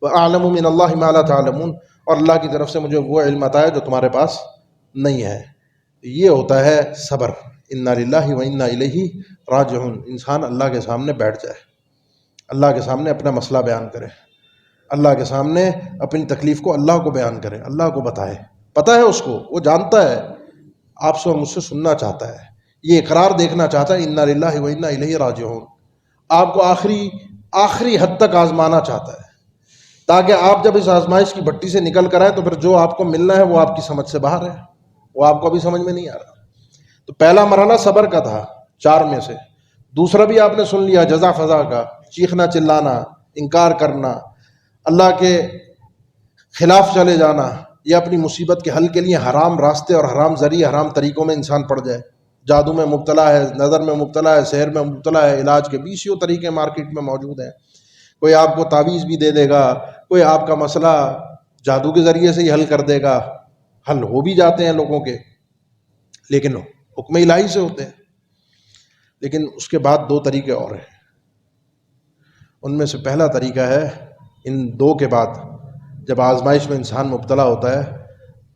وَأَعْلَمُ مِنَ اللَّهِ مَا لَا تَعْلَمُونَ، اور اللہ کی طرف سے مجھے وہ علم عطا ہے جو تمہارے پاس نہیں ہے. یہ ہوتا ہے صبر. اِنَّا لِلَّهِ وَإِنَّا إِلَيْهِ رَاجِعُونَ. انسان اللہ کے سامنے بیٹھ جائے، اللہ کے سامنے اپنا مسئلہ بیان کرے، اللہ کے سامنے اپنی تکلیف کو اللہ کو بیان کرے، اللہ کو بتائے. پتہ ہے اس کو، وہ جانتا ہے، آپ سے اور مجھ سے سننا چاہتا ہے، یہ اقرار دیکھنا چاہتا ہے. اِنَّا لِلَّهِ وَإِنَّا إِلَيْهِ رَاجِعُونَ. آپ کو آخری حد تک آزمانا چاہتا ہے، تاکہ آپ جب اس آزمائش کی بھٹی سے نکل کر آئے تو پھر جو آپ کو ملنا ہے وہ آپ کی سمجھ سے باہر ہے، وہ آپ کو ابھی سمجھ میں نہیں آ رہا. تو پہلا مرحلہ صبر کا تھا 4 میں سے. دوسرا بھی آپ نے سن لیا، جزا فضا کا، چیخنا چلانا، انکار کرنا، اللہ کے خلاف چلے جانا، یا اپنی مصیبت کے حل کے لیے حرام راستے اور حرام ذریعے، حرام طریقوں میں انسان پڑ جائے. جادو میں مبتلا ہے، نظر میں مبتلا ہے، سحر میں مبتلا ہے، علاج کے 20 طریقے مارکیٹ میں موجود ہیں. کوئی آپ کو تعویذ بھی دے دے گا، کوئی آپ کا مسئلہ جادو کے ذریعے سے ہی حل کر دے گا. حل ہو بھی جاتے ہیں لوگوں کے، لیکن حکم الہی سے ہوتے ہیں. لیکن اس کے بعد 2 طریقے اور ہیں. ان میں سے پہلا طریقہ ہے، ان 2 کے بعد جب آزمائش میں انسان مبتلا ہوتا ہے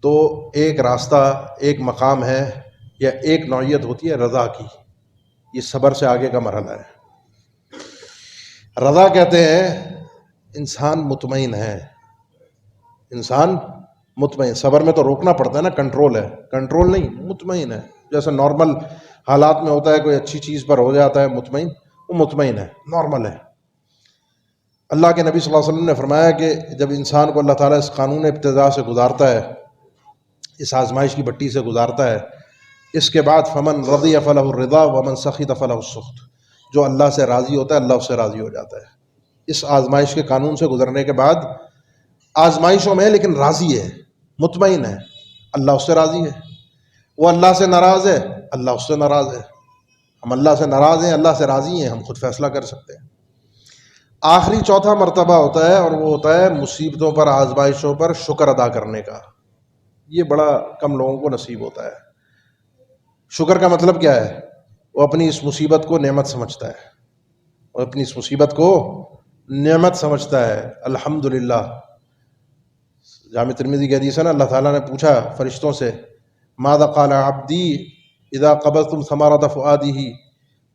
تو ایک راستہ، ایک مقام ہے، یا ایک نوعیت ہوتی ہے رضا کی. یہ صبر سے آگے کا مرحلہ ہے. رضا کہتے ہیں انسان مطمئن ہے، انسان مطمئن. صبر میں تو روکنا پڑتا ہے نا، کنٹرول ہے، کنٹرول نہیں، مطمئن ہے. جیسے نارمل حالات میں ہوتا ہے، کوئی اچھی چیز پر ہو جاتا ہے مطمئن، وہ مطمئن ہے، نارمل ہے. اللہ کے نبی صلی اللہ علیہ وسلم نے فرمایا کہ جب انسان کو اللہ تعالیٰ اس قانون ابتدا سے گزارتا ہے، اس آزمائش کی بھٹی سے گزارتا ہے، اس کے بعد فمن رضی فلہ الرضا ومن سخط فلہ السخط، جو اللہ سے راضی ہوتا ہے اللہ اس سے راضی ہو جاتا ہے۔ اس آزمائش کے قانون سے گزرنے کے بعد آزمائشوں میں لیکن راضی ہے، مطمئن ہے، اللہ اس سے راضی ہے۔ وہ اللہ سے ناراض ہے، اللہ اس سے ناراض ہے۔ ہم اللہ سے ناراض ہیں، اللہ سے راضی ہیں، ہم خود فیصلہ کر سکتے ہیں۔ آخری چوتھا مرتبہ ہوتا ہے، اور وہ ہوتا ہے مصیبتوں پر، آزمائشوں پر شکر ادا کرنے کا۔ یہ بڑا کم لوگوں کو نصیب ہوتا ہے۔ شکر کا مطلب کیا ہے؟ وہ اپنی اس مصیبت کو نعمت سمجھتا ہے، وہ اپنی اس مصیبت کو نعمت سمجھتا ہے۔ الحمدللہ، جامع ترمذی کی حدیث ہے نا، اللہ تعالیٰ نے پوچھا فرشتوں سے، ماذا قال عبدی اذا قبضتم ثمرۃ فؤادہ،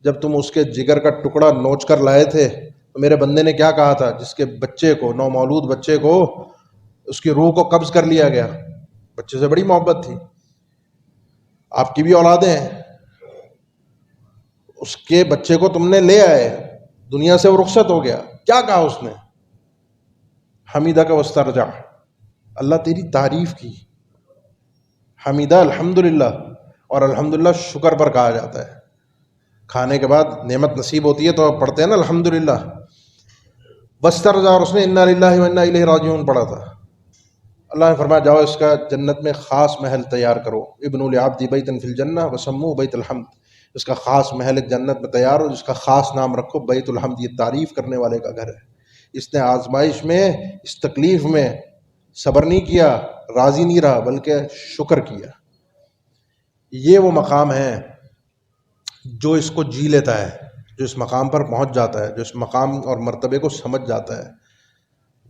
جب تم اس کے جگر کا ٹکڑا نوچ کر لائے تھے تو میرے بندے نے کیا کہا تھا؟ جس کے بچے کو، نومولود بچے کو، اس کی روح کو قبض کر لیا گیا، بچے سے بڑی محبت تھی، آپ کی بھی اولادیں ہیں، اس کے بچے کو تم نے لے آئے، دنیا سے وہ رخصت ہو گیا، کیا کہا اس نے؟ حمیدہ کا واسترجع، اللہ تیری تعریف کی۔ حمیدہ الحمدللہ، اور الحمدللہ شکر پر کہا جاتا ہے۔ کھانے کے بعد نعمت نصیب ہوتی ہے تو پڑھتے ہیں نا الحمدللہ۔ واسترجع، اور اس نے انا للہ و انا الیہ راجعون پڑھا تھا۔ اللہ نے فرمایا جاؤ اس کا جنت میں خاص محل تیار کرو، ابنوا لعبدی بیتا فی الجنہ وسموہ بیت الحمد، اس کا خاص محل ایک جنت میں تیار ہو، جس کا خاص نام رکھو بیت الحمد، یہ تعریف کرنے والے کا گھر ہے۔ اس نے آزمائش میں، اس تکلیف میں صبر نہیں کیا، راضی نہیں رہا، بلکہ شکر کیا۔ یہ وہ مقام ہے جو اس کو جی لیتا ہے، جو اس مقام پر پہنچ جاتا ہے، جو اس مقام اور مرتبے کو سمجھ جاتا ہے،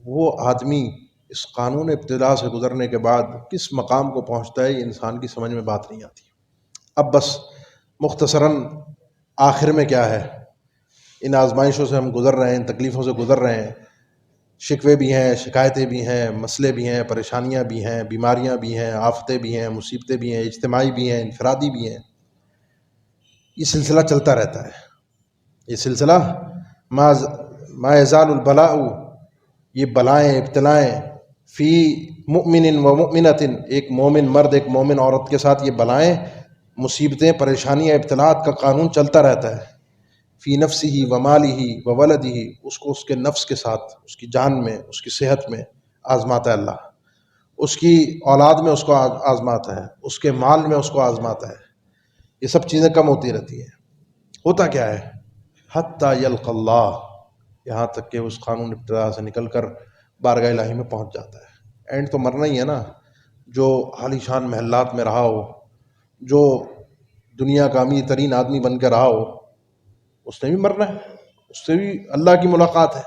وہ آدمی اس قانون ابتلا سے گزرنے کے بعد کس مقام کو پہنچتا ہے، یہ انسان کی سمجھ میں بات نہیں آتی۔ اب بس مختصراً آخر میں کیا ہے، ان آزمائشوں سے ہم گزر رہے ہیں، ان تکلیفوں سے گزر رہے ہیں، شکوے بھی ہیں، شکایتیں بھی ہیں، مسئلے بھی ہیں، پریشانیاں بھی ہیں، بیماریاں بھی ہیں، آفتیں بھی ہیں، مصیبتیں بھی ہیں، اجتماعی بھی ہیں، انفرادی بھی ہیں۔ یہ سلسلہ چلتا رہتا ہے، یہ سلسلہ ما یزال البلاء، یہ بلائیں، ابتلائیں، فی مؤمن و مؤمنۃ، ایک مومن مرد ایک مومن عورت کے ساتھ یہ بلائیں، مصیبتیں، پریشانیاں، ابتلاءات کا قانون چلتا رہتا ہے۔ فی نفسہ و مالہ و ولدہ، اس کو اس کے نفس کے ساتھ، اس کی جان میں، اس کی صحت میں آزماتا ہے اللہ، اس کی اولاد میں اس کو آزماتا ہے، اس کے مال میں اس کو آزماتا ہے۔ یہ سب چیزیں کم ہوتی رہتی ہیں۔ ہوتا کیا ہے؟ حتی یلقى اللہ، یہاں تک کہ اس قانون ابتدا سے نکل کر بارگاہ الہی میں پہنچ جاتا ہے۔ اینڈ تو مرنا ہی ہے نا۔ جو عالی شان محلات میں رہا ہو، جو دنیا کا امیر ترین آدمی بن کے رہا ہو، اس نے بھی مرنا ہے، اس سے بھی اللہ کی ملاقات ہے۔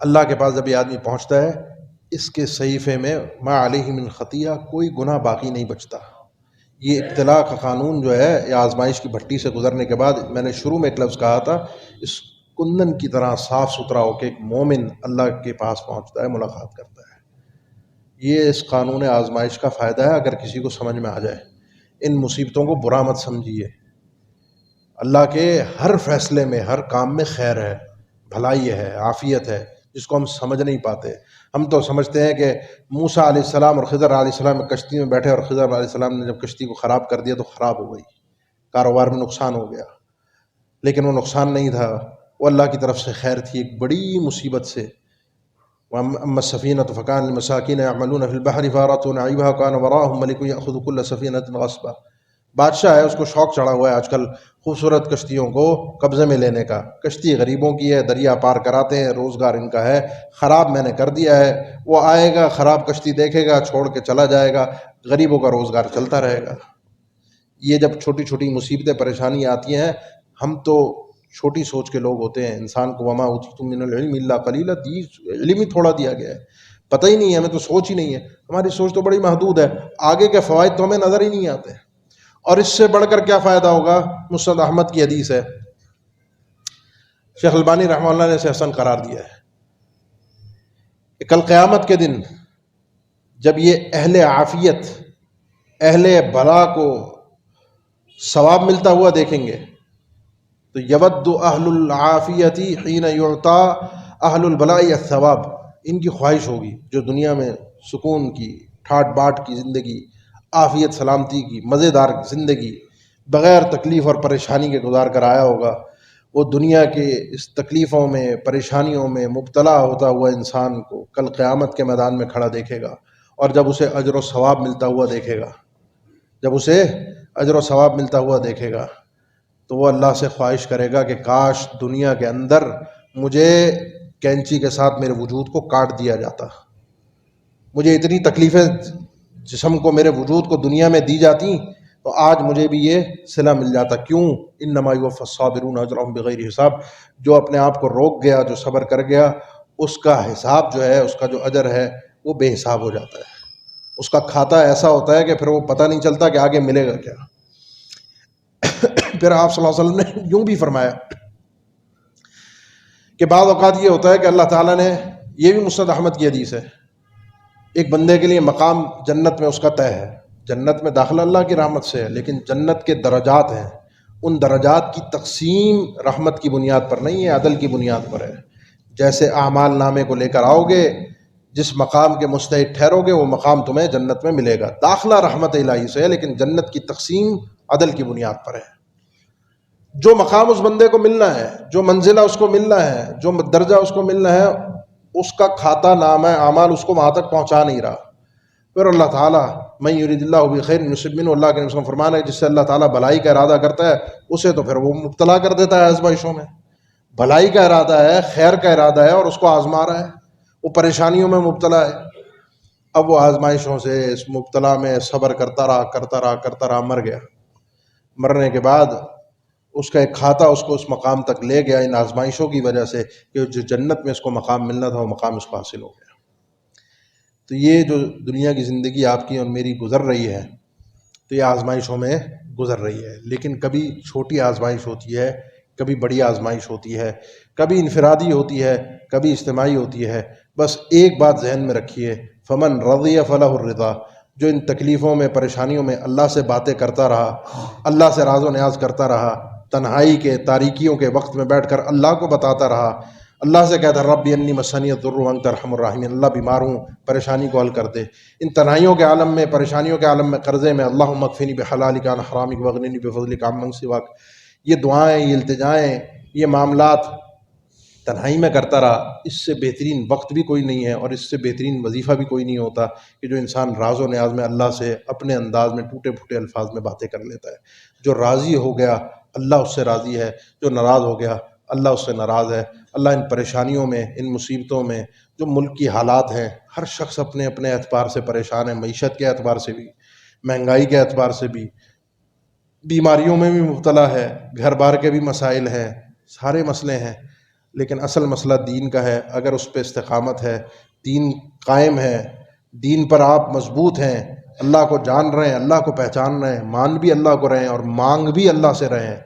اللہ کے پاس جب یہ آدمی پہنچتا ہے، اس کے صحیفے میں ما علیہ من خطیہ، کوئی گناہ باقی نہیں بچتا۔ یہ ابتلاء کا قانون جو ہے، یہ آزمائش کی بھٹی سے گزرنے کے بعد، میں نے شروع میں ایک لفظ کہا تھا، اس کندن کی طرح صاف ستھرا ہو کے ایک مومن اللہ کے پاس پہنچتا ہے، ملاقات کرتا ہے۔ یہ اس قانون آزمائش کا فائدہ ہے، اگر کسی کو سمجھ میں آ جائے۔ ان مصیبتوں کو برا مت سمجھیے، اللہ کے ہر فیصلے میں، ہر کام میں خیر ہے، بھلائی ہے، عافیت ہے، جس کو ہم سمجھ نہیں پاتے۔ ہم تو سمجھتے ہیں کہ موسیٰ علیہ السلام اور خضر علیہ السلام کشتی میں بیٹھے، اور خضر علیہ السلام نے جب کشتی کو خراب کر دیا تو خراب ہو گئی، کاروبار میں نقصان ہو گیا، لیکن وہ نقصان نہیں تھا، وہ اللہ کی طرف سے خیر تھی، ایک بڑی مصیبت سے۔ وَأَمَّا السَّفِينَةُ فَكَانَتْ لِمَسَاكِينَ يَعْمَلُونَ فِي الْبَحْرِ فَأَرَادُوا أَن يَعِيبَهَا وَكَانَ وَرَاءَهُم مَلِكٌ يَأْخُذُ كُلَّ سَفِينَةٍ غَصْبًا، بادشاہ ہے، اس کو شوق چڑھا ہوا ہے آج کل خوبصورت کشتیوں کو قبضے میں لینے کا۔ کشتی غریبوں کی ہے، دریا پار کراتے ہیں، روزگار ان کا ہے، خراب میں نے کر دیا ہے، وہ آئے گا، خراب کشتی دیکھے گا، چھوڑ کے چلا جائے گا، غریبوں کا روزگار چلتا رہے گا۔ یہ جب چھوٹی چھوٹی مصیبتیں، پریشانی آتی ہیں، ہم تو چھوٹی سوچ کے لوگ ہوتے ہیں۔ انسان کو وما اوتیتم من العلم الا قلیلا، علم ہی تھوڑا دیا گیا ہے، پتہ ہی نہیں ہے، ہمیں تو سوچ ہی نہیں ہے، ہماری سوچ تو بڑی محدود ہے، آگے کے فوائد تو ہمیں نظر ہی نہیں آتے۔ اور اس سے بڑھ کر کیا فائدہ ہوگا؟ مسند احمد کی حدیث ہے، شیخ البانی رحمہ اللہ نے اسے حسن قرار دیا ہے، کہ کل قیامت کے دن جب یہ اہل عافیت، اہل بلا کو ثواب ملتا ہوا دیکھیں گے، تو یود اہل العافیتی حین یعطا اہل البلاء الثواب، ان کی خواہش ہوگی جو دنیا میں سکون کی، ٹھاٹ باٹ کی زندگی، عافیت سلامتی کی مزیدار زندگی بغیر تکلیف اور پریشانی کے گزار کر آیا ہوگا، وہ دنیا کے اس تکلیفوں میں پریشانیوں میں مبتلا ہوتا ہوا انسان کو کل قیامت کے میدان میں کھڑا دیکھے گا، اور جب اسے اجر و ثواب ملتا ہوا دیکھے گا، جب اسے اجر و ثواب ملتا ہوا دیکھے گا، تو وہ اللہ سے خواہش کرے گا کہ کاش دنیا کے اندر مجھے کینچی کے ساتھ میرے وجود کو کاٹ دیا جاتا، مجھے اتنی تکلیفیں جسم کو میرے وجود کو دنیا میں دی جاتی تو آج مجھے بھی یہ صلہ مل جاتا۔ کیوں؟ انما یوفی الصابرون اجرهم بغیر حساب، جو اپنے آپ کو روک گیا، جو صبر کر گیا، اس کا حساب جو ہے، اس کا جو اجر ہے وہ بے حساب ہو جاتا ہے، اس کا کھاتا ایسا ہوتا ہے کہ پھر وہ پتہ نہیں چلتا کہ آگے ملے گا کیا۔ پھر آپ صلی اللہ علیہ وسلم نے یوں بھی فرمایا کہ بعض اوقات یہ ہوتا ہے کہ اللہ تعالیٰ نے، یہ بھی مسند احمد کی حدیث ہے، ایک بندے کے لیے مقام جنت میں اس کا طے ہے، جنت میں داخلہ اللہ کی رحمت سے ہے، لیکن جنت کے درجات ہیں، ان درجات کی تقسیم رحمت کی بنیاد پر نہیں ہے، عدل کی بنیاد پر ہے۔ جیسے اعمال نامے کو لے کر آؤ گے، جس مقام کے مستحق ٹھہرو گے وہ مقام تمہیں جنت میں ملے گا۔ داخلہ رحمت الہی سے ہے، لیکن جنت کی تقسیم عدل کی بنیاد پر ہے۔ جو مقام اس بندے کو ملنا ہے، جو منزلہ اس کو ملنا ہے، جو درجہ اس کو ملنا ہے، اس کا کھاتا نام ہے اعمال اس کو وہاں تک پہنچا نہیں رہا۔ پھر اللہ تعالیٰ من یرید اللہ بخیر یصب منہ، اللہ کے نبی صلی اللہ علیہ وسلم فرمانا ہے جس سے اللہ تعالیٰ بھلائی کا ارادہ کرتا ہے اسے تو پھر وہ مبتلا کر دیتا ہے آزمائشوں میں۔ بھلائی کا ارادہ ہے، خیر کا ارادہ ہے، اور اس کو آزما رہا ہے، وہ پریشانیوں میں مبتلا ہے۔ اب وہ آزمائشوں سے اس مبتلا میں صبر کرتا رہا، مر گیا۔ مرنے کے بعد اس کا ایک کھاتا اس کو اس مقام تک لے گیا ان آزمائشوں کی وجہ سے کہ جو جنت میں اس کو مقام ملنا تھا وہ مقام اس کو حاصل ہو گیا۔ تو یہ جو دنیا کی زندگی آپ کی اور میری گزر رہی ہے، تو یہ آزمائشوں میں گزر رہی ہے، لیکن کبھی چھوٹی آزمائش ہوتی ہے، کبھی بڑی آزمائش ہوتی ہے، کبھی انفرادی ہوتی ہے، کبھی اجتماعی ہوتی ہے۔ بس ایک بات ذہن میں رکھیے، فمن رضی فلہ الرضا، جو ان تکلیفوں میں پریشانیوں میں اللہ سے باتیں کرتا رہا، اللہ سے راز و نیاز کرتا رہا، تنہائی کے تاریکیوں کے وقت میں بیٹھ کر اللہ کو بتاتا رہا، اللہ سے کہتا رب انی مسنی الضر وانت ارحم الراحمین، اللہ بیمار ہوں، پریشانی کو حل کر دے۔ ان تنہائیوں کے عالم میں، پریشانیوں کے عالم میں، قرضے میں، اللہم اکفنی بحلالک عن حرامک واغننی بفضلک عمن سواک، یہ دعائیں، یہ التجائیں، یہ معاملات تنہائی میں کرتا رہا۔ اس سے بہترین وقت بھی کوئی نہیں ہے، اور اس سے بہترین وظیفہ بھی کوئی نہیں ہوتا کہ جو انسان راز و نیاز میں اللہ سے اپنے انداز میں ٹوٹے پھوٹے الفاظ میں باتیں کر لیتا ہے۔ جو راضی ہو گیا اللہ اس سے راضی ہے، جو ناراض ہو گیا اللہ اس سے ناراض ہے۔ اللہ ان پریشانیوں میں، ان مصیبتوں میں، جو ملک کی حالات ہیں، ہر شخص اپنے اپنے اعتبار سے پریشان ہے، معیشت کے اعتبار سے بھی، مہنگائی کے اعتبار سے بھی، بیماریوں میں بھی مبتلا ہے، گھر بار کے بھی مسائل ہیں، سارے مسئلے ہیں، لیکن اصل مسئلہ دین کا ہے۔ اگر اس پہ استقامت ہے، دین قائم ہے، دین پر آپ مضبوط ہیں، اللہ کو جان رہے ہیں، اللہ کو پہچان رہے ہیں، مان بھی اللہ کو رہے ہیں اور مانگ بھی اللہ سے رہے ہیں،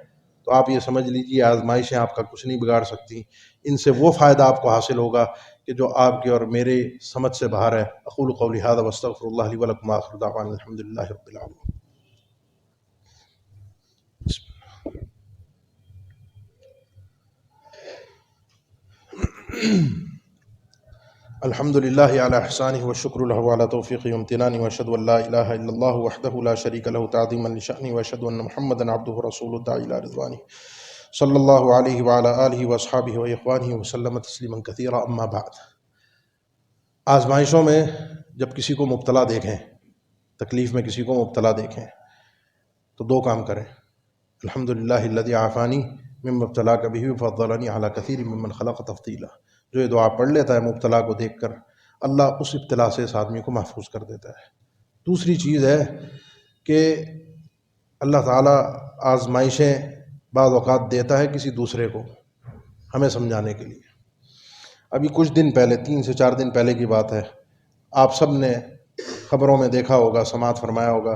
تو آپ یہ سمجھ لیجیے آزمائشیں آپ کا کچھ نہیں بگاڑ سکتی۔ ان سے وہ فائدہ آپ کو حاصل ہوگا کہ جو آپ کے اور میرے سمجھ سے باہر ہے۔ اقول قولی ھذا واستغفر اللہ لی ولکم، آخر دعوانا الحمد للہ رب العالمین۔ الحمد للہ علی احسانہ والشکر لہ علی توفیقہ وامتنانہ، واشہد ان لا الہ الا اللہ وحدہ لا شریک لہ تعظیما لشأنہ، واشہد ان محمدا عبدہ ورسولہ الداعی الی رضوانہ، صلی اللہ علیہ وعلی آلہ واصحابہ واخوانہ وسلم تسلیما کثیرا، اما بعد۔ آزمائشوں میں جب کسی کو مبتلا دیکھیں، تکلیف میں کسی کو مبتلا دیکھیں، تو دو کام کریں۔ الحمدللہ الذی عافانی مما ابتلاک بہ وفضلنی علی کثیر ممن خلق تفضیلا، جو یہ دعا پڑھ لیتا ہے مبتلا کو دیکھ کر، اللہ اس ابتلا سے اس آدمی کو محفوظ کر دیتا ہے۔ دوسری چیز ہے کہ اللہ تعالیٰ آزمائشیں بعض اوقات دیتا ہے کسی دوسرے کو ہمیں سمجھانے کے لیے۔ ابھی کچھ دن پہلے، 3 سے 4 دن پہلے کی بات ہے، آپ سب نے خبروں میں دیکھا ہوگا، سماعت فرمایا ہوگا،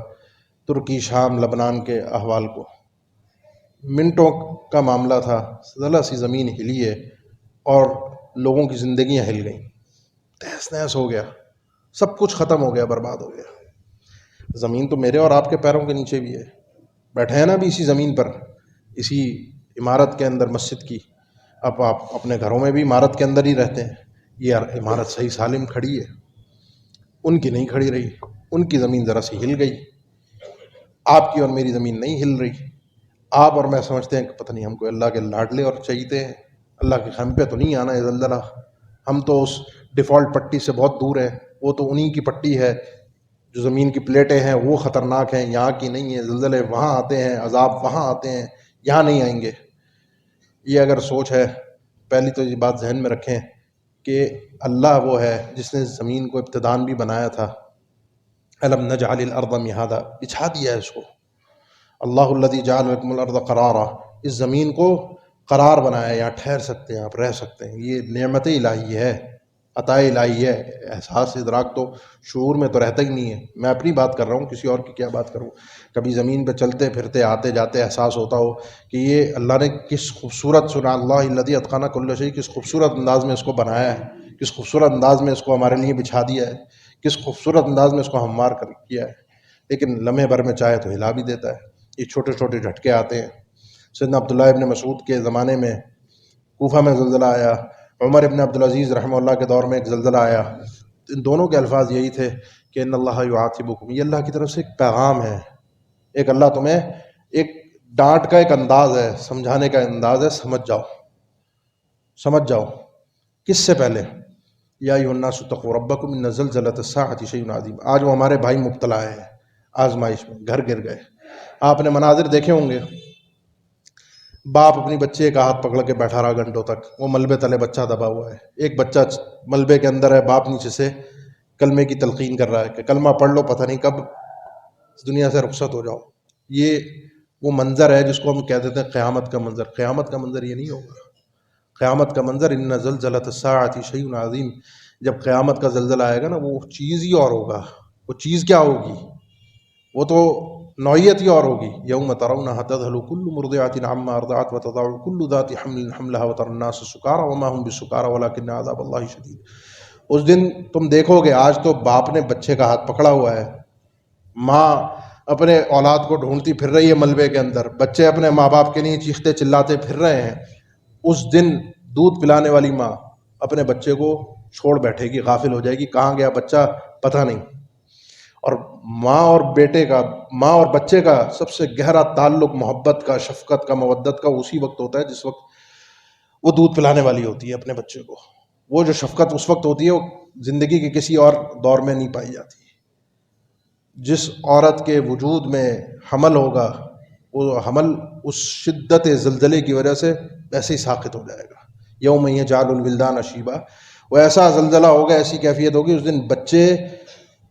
ترکی، شام، لبنان کے احوال کو۔ منٹوں کا معاملہ تھا، ذرا سی زمین ہلی ہے اور لوگوں کی زندگیاں ہل گئیں، تہس نہس ہو گیا، سب کچھ ختم ہو گیا، برباد ہو گیا۔ زمین تو میرے اور آپ کے پیروں کے نیچے بھی ہے، بیٹھے ہیں نا بھی اسی زمین پر، اسی عمارت کے اندر مسجد کی، اب آپ اپنے گھروں میں بھی عمارت کے اندر ہی رہتے ہیں، یہ عمارت صحیح سالم کھڑی ہے، ان کی نہیں کھڑی رہی، ان کی زمین ذرا سی ہل گئی، آپ کی اور میری زمین نہیں ہل رہی۔ آپ اور میں سمجھتے ہیں کہ پتہ نہیں ہم کو اللہ کے لاڈلے اور چہیتے ہیں، اللہ کے خم پہ تو نہیں آنا ہے زلزلہ، ہم تو اس ڈیفالٹ پٹی سے بہت دور ہیں، وہ تو انہی کی پٹی ہے، جو زمین کی پلیٹیں ہیں وہ خطرناک ہیں، یہاں کی نہیں ہیں، زلزلے وہاں آتے ہیں، عذاب وہاں آتے ہیں، یہاں نہیں آئیں گے۔ یہ اگر سوچ ہے، پہلی تو یہ بات ذہن میں رکھیں کہ اللہ وہ ہے جس نے زمین کو ابتدان بھی بنایا تھا، الم نجعل الارض مہادا، بچھا دیا ہے اس کو، اللہ الذی جعل لکم الارض قرارا، اس زمین کو قرار بنایا، یہاں ٹھہر سکتے ہیں، آپ رہ سکتے ہیں، یہ نعمت الہی ہے، عطا الہی ہے۔ احساس ادراک تو شعور میں تو رہتا ہی نہیں ہے، میں اپنی بات کر رہا ہوں، کسی اور کی کیا بات کروں۔ کبھی زمین پہ چلتے پھرتے آتے جاتے احساس ہوتا ہو کہ یہ اللہ نے کس خوبصورت، سنا اللہ الذی اتقن کل شیء، کس خوبصورت انداز میں اس کو بنایا ہے، کس خوبصورت انداز میں اس کو ہمارے لیے بچھا دیا ہے، کس خوبصورت انداز میں اس کو ہموار کر کیا ہے، لیکن لمحے بھر میں چاہے تو ہلا بھی دیتا ہے۔ یہ چھوٹے چھوٹے جھٹکے آتے ہیں۔ سیدنا عبداللہ ابن مسعود کے زمانے میں کوفہ میں زلزلہ آیا، عمر ابن عبدالعزیز رحمہ اللہ کے دور میں ایک زلزلہ آیا، ان دونوں کے الفاظ یہی تھے کہ ان اللہ یعاتبکم، یہ اللہ کی طرف سے ایک پیغام ہے، ایک اللہ تمہیں ایک ڈانٹ کا ایک انداز ہے، سمجھانے کا انداز ہے، سمجھ جاؤ سمجھ جاؤ۔ کس سے پہلے؟ یا ایھا الناس اتقوا ربکم ان زلزلۃ الساعۃ شیء عظیم، آج وہ ہمارے بھائی مبتلا ہیں آزمائش میں، گھر گر گئے۔ آپ نے مناظر دیکھے ہوں گے، باپ اپنی بچے کا ہاتھ پکڑ کے بیٹھا رہا گھنٹوں تک، وہ ملبے تلے بچہ دبا ہوا ہے، ایک بچہ ملبے کے اندر ہے، باپ نیچے سے کلمے کی تلقین کر رہا ہے کہ کلمہ پڑھ لو، پتہ نہیں کب اس دنیا سے رخصت ہو جاؤ۔ یہ وہ منظر ہے جس کو ہم کہہ دیتے ہیں قیامت کا منظر۔ قیامت کا منظر یہ نہیں ہوگا، قیامت کا منظر ان زلزلۃ الساعۃ شیء عظیم، جب قیامت کا زلزلہ آئے گا نا، وہ چیز ہی اور ہوگا۔ وہ چیز کیا ہوگی؟ وہ تو نوعیت ہی اور ہوگی۔ یوم ترونها تذهل كل مرضعة عما ارضعت وتضع كل ذات حمل حملها وترى الناس سکارى وما هم بسکارى ولكن عذاب الله شدید۔ اس دن تم دیکھو گے، آج تو باپ نے بچے کا ہاتھ پکڑا ہوا ہے، ماں اپنے اولاد کو ڈھونڈتی پھر رہی ہے ملبے کے اندر، بچے اپنے ماں باپ کے لیے چیختے چلاتے پھر رہے ہیں۔ اس دن دودھ پلانے والی ماں اپنے بچے کو چھوڑ بیٹھے گی، غافل ہو جائے گی، کہاں گیا بچہ پتہ نہیں۔ اور ماں اور بیٹے کا، ماں اور بچے کا سب سے گہرا تعلق محبت کا، شفقت کا، مودت کا اسی وقت ہوتا ہے جس وقت وہ دودھ پلانے والی ہوتی ہے اپنے بچے کو۔ وہ جو شفقت اس وقت ہوتی ہے وہ زندگی کے کسی اور دور میں نہیں پائی جاتی۔ جس عورت کے وجود میں حمل ہوگا، وہ حمل اس شدت زلزلے کی وجہ سے ایسے ہی ساقط ہو جائے گا۔ یوم یجعل الولدان شیبا، وہ ایسا زلزلہ ہوگا، ایسی کیفیت ہوگی، اس دن بچے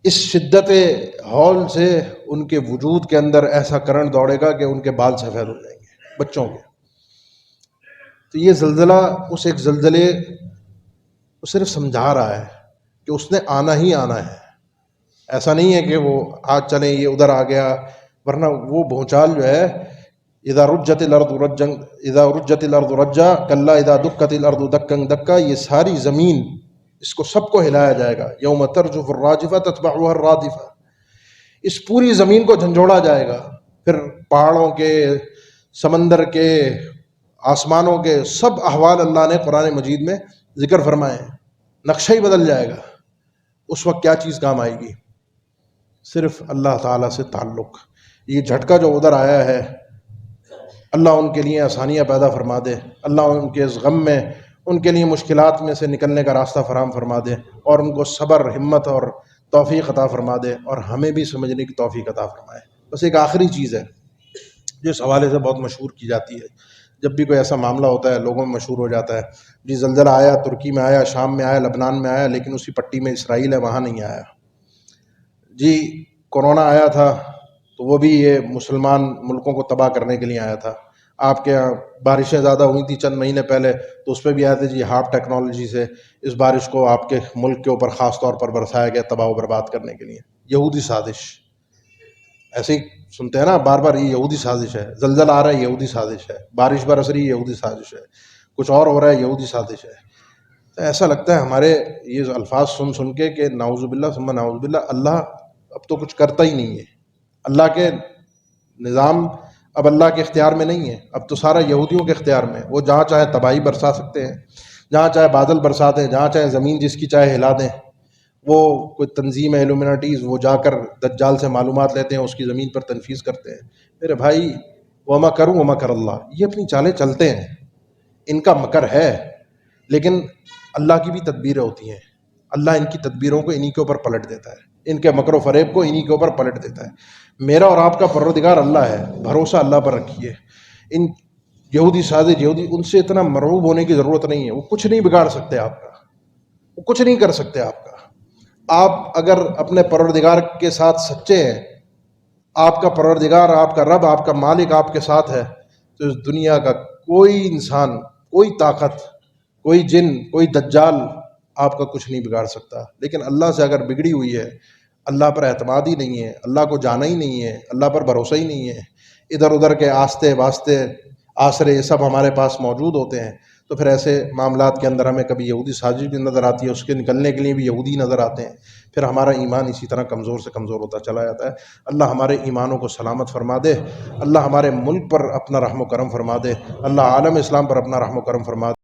اس شدت ہول سے ان کے وجود کے اندر ایسا کرنٹ دوڑے گا کہ ان کے بال سفید ہو جائیں گے بچوں کے۔ تو یہ زلزلہ اس ایک زلزلے وہ صرف سمجھا رہا ہے کہ اس نے آنا ہی آنا ہے، ایسا نہیں ہے کہ وہ آج چلیں یہ ادھر آ گیا، ورنہ وہ بھونچال جو ہے، اذا رجت الارض رجا، اذا رجت الارض رجا کلا اذا دکت الارض دکا دکا، یہ ساری زمین اس کو سب کو ہلایا جائے گا۔ یوم ترجف الراجفہ تتبعها الرادفہ، اس پوری زمین کو جھنجھوڑا جائے گا، پھر پہاڑوں کے، سمندر کے، آسمانوں کے سب احوال اللہ نے قرآن مجید میں ذکر فرمائے ہیں، نقشہ ہی بدل جائے گا۔ اس وقت کیا چیز کام آئے گی؟ صرف اللہ تعالیٰ سے تعلق۔ یہ جھٹکا جو ادھر آیا ہے، اللہ ان کے لیے آسانیاں پیدا فرما دے، اللہ ان کے اس غم میں، ان کے لیے مشکلات میں سے نکلنے کا راستہ فراہم فرما دے، اور ان کو صبر، ہمت اور توفیق عطا فرما دے، اور ہمیں بھی سمجھنے کی توفیق عطا فرمائے۔ بس ایک آخری چیز ہے جو اس حوالے سے بہت مشہور کی جاتی ہے، جب بھی کوئی ایسا معاملہ ہوتا ہے لوگوں میں مشہور ہو جاتا ہے، جی زلزلہ آیا، ترکی میں آیا، شام میں آیا، لبنان میں آیا، لیکن اسی پٹی میں اسرائیل ہے وہاں نہیں آیا۔ جی کورونا آیا تھا تو وہ بھی یہ مسلمان ملکوں کو تباہ کرنے کے لیے آیا تھا۔ آپ کے یہاں بارشیں زیادہ ہوئی تھیں چند مہینے پہلے، تو اس پہ بھی آئے تھے جی ہارپ ٹیکنالوجی سے اس بارش کو آپ کے ملک کے اوپر خاص طور پر برسایا گیا تباہ و برباد کرنے کے لیے۔ یہودی سازش، ایسے ہی سنتے ہیں نا بار بار، یہ یہودی سازش ہے، زلزلہ آ رہا ہے یہودی سازش ہے، بارش برس رہی ہے یہودی سازش ہے، کچھ اور ہو رہا ہے یہودی سازش ہے۔ تو ایسا لگتا ہے ہمارے یہ الفاظ سن سن کے کہ نعوذ باللہ ثم نعوذ باللہ، اللہ اب تو کچھ کرتا ہی نہیں ہے۔ اللہ کے نظام، اب اللہ کے اختیار میں نہیں ہے، اب تو سارا یہودیوں کے اختیار میں ہے۔ وہ جہاں چاہے تباہی برسا سکتے ہیں، جہاں چاہے بادل برسا دیں، جہاں چاہے زمین جس کی چاہے ہلا دیں۔ وہ کوئی تنظیم ہے ایلومیناٹیز، وہ جا کر دجال سے معلومات لیتے ہیں، اس کی زمین پر تنفیذ کرتے ہیں۔ میرے بھائی، وما کروں وما کر اللہ، یہ اپنی چالیں چلتے ہیں، ان کا مکر ہے، لیکن اللہ کی بھی تدبیریں ہوتی ہیں۔ اللہ ان کی تدبیروں کو انہی کے اوپر پلٹ دیتا ہے، ان کے مکر و فریب کو انہی کے اوپر پلٹ دیتا ہے۔ میرا اور آپ کا پروردگار اللہ ہے، بھروسہ اللہ پر رکھیے۔ ان یہودی سازش، یہودی، ان سے اتنا مرعوب ہونے کی ضرورت نہیں ہے، وہ کچھ نہیں بگاڑ سکتے آپ کا، وہ کچھ نہیں کر سکتے آپ کا۔ آپ اگر اپنے پروردگار کے ساتھ سچے ہیں، آپ کا پروردگار، آپ کا رب، آپ کا مالک آپ کے ساتھ ہے، تو اس دنیا کا کوئی انسان، کوئی طاقت، کوئی جن، کوئی دجال آپ کا کچھ نہیں بگاڑ سکتا۔ لیکن اللہ سے اگر بگڑی ہوئی ہے، اللہ پر اعتماد ہی نہیں ہے، اللہ کو جانا ہی نہیں ہے، اللہ پر بھروسہ ہی نہیں ہے، ادھر ادھر کے آستے واسطے، آسرے، یہ سب ہمارے پاس موجود ہوتے ہیں، تو پھر ایسے معاملات کے اندر ہمیں کبھی یہودی سازش بھی نظر آتی ہے، اس کے نکلنے کے لیے بھی یہودی نظر آتے ہیں، پھر ہمارا ایمان اسی طرح کمزور سے کمزور ہوتا چلا جاتا ہے۔ اللہ ہمارے ایمانوں کو سلامت فرما دے، اللہ ہمارے ملک پر اپنا رحم و کرم فرما دے، اللہ عالم اسلام پر اپنا رحم و کرم فرما دے۔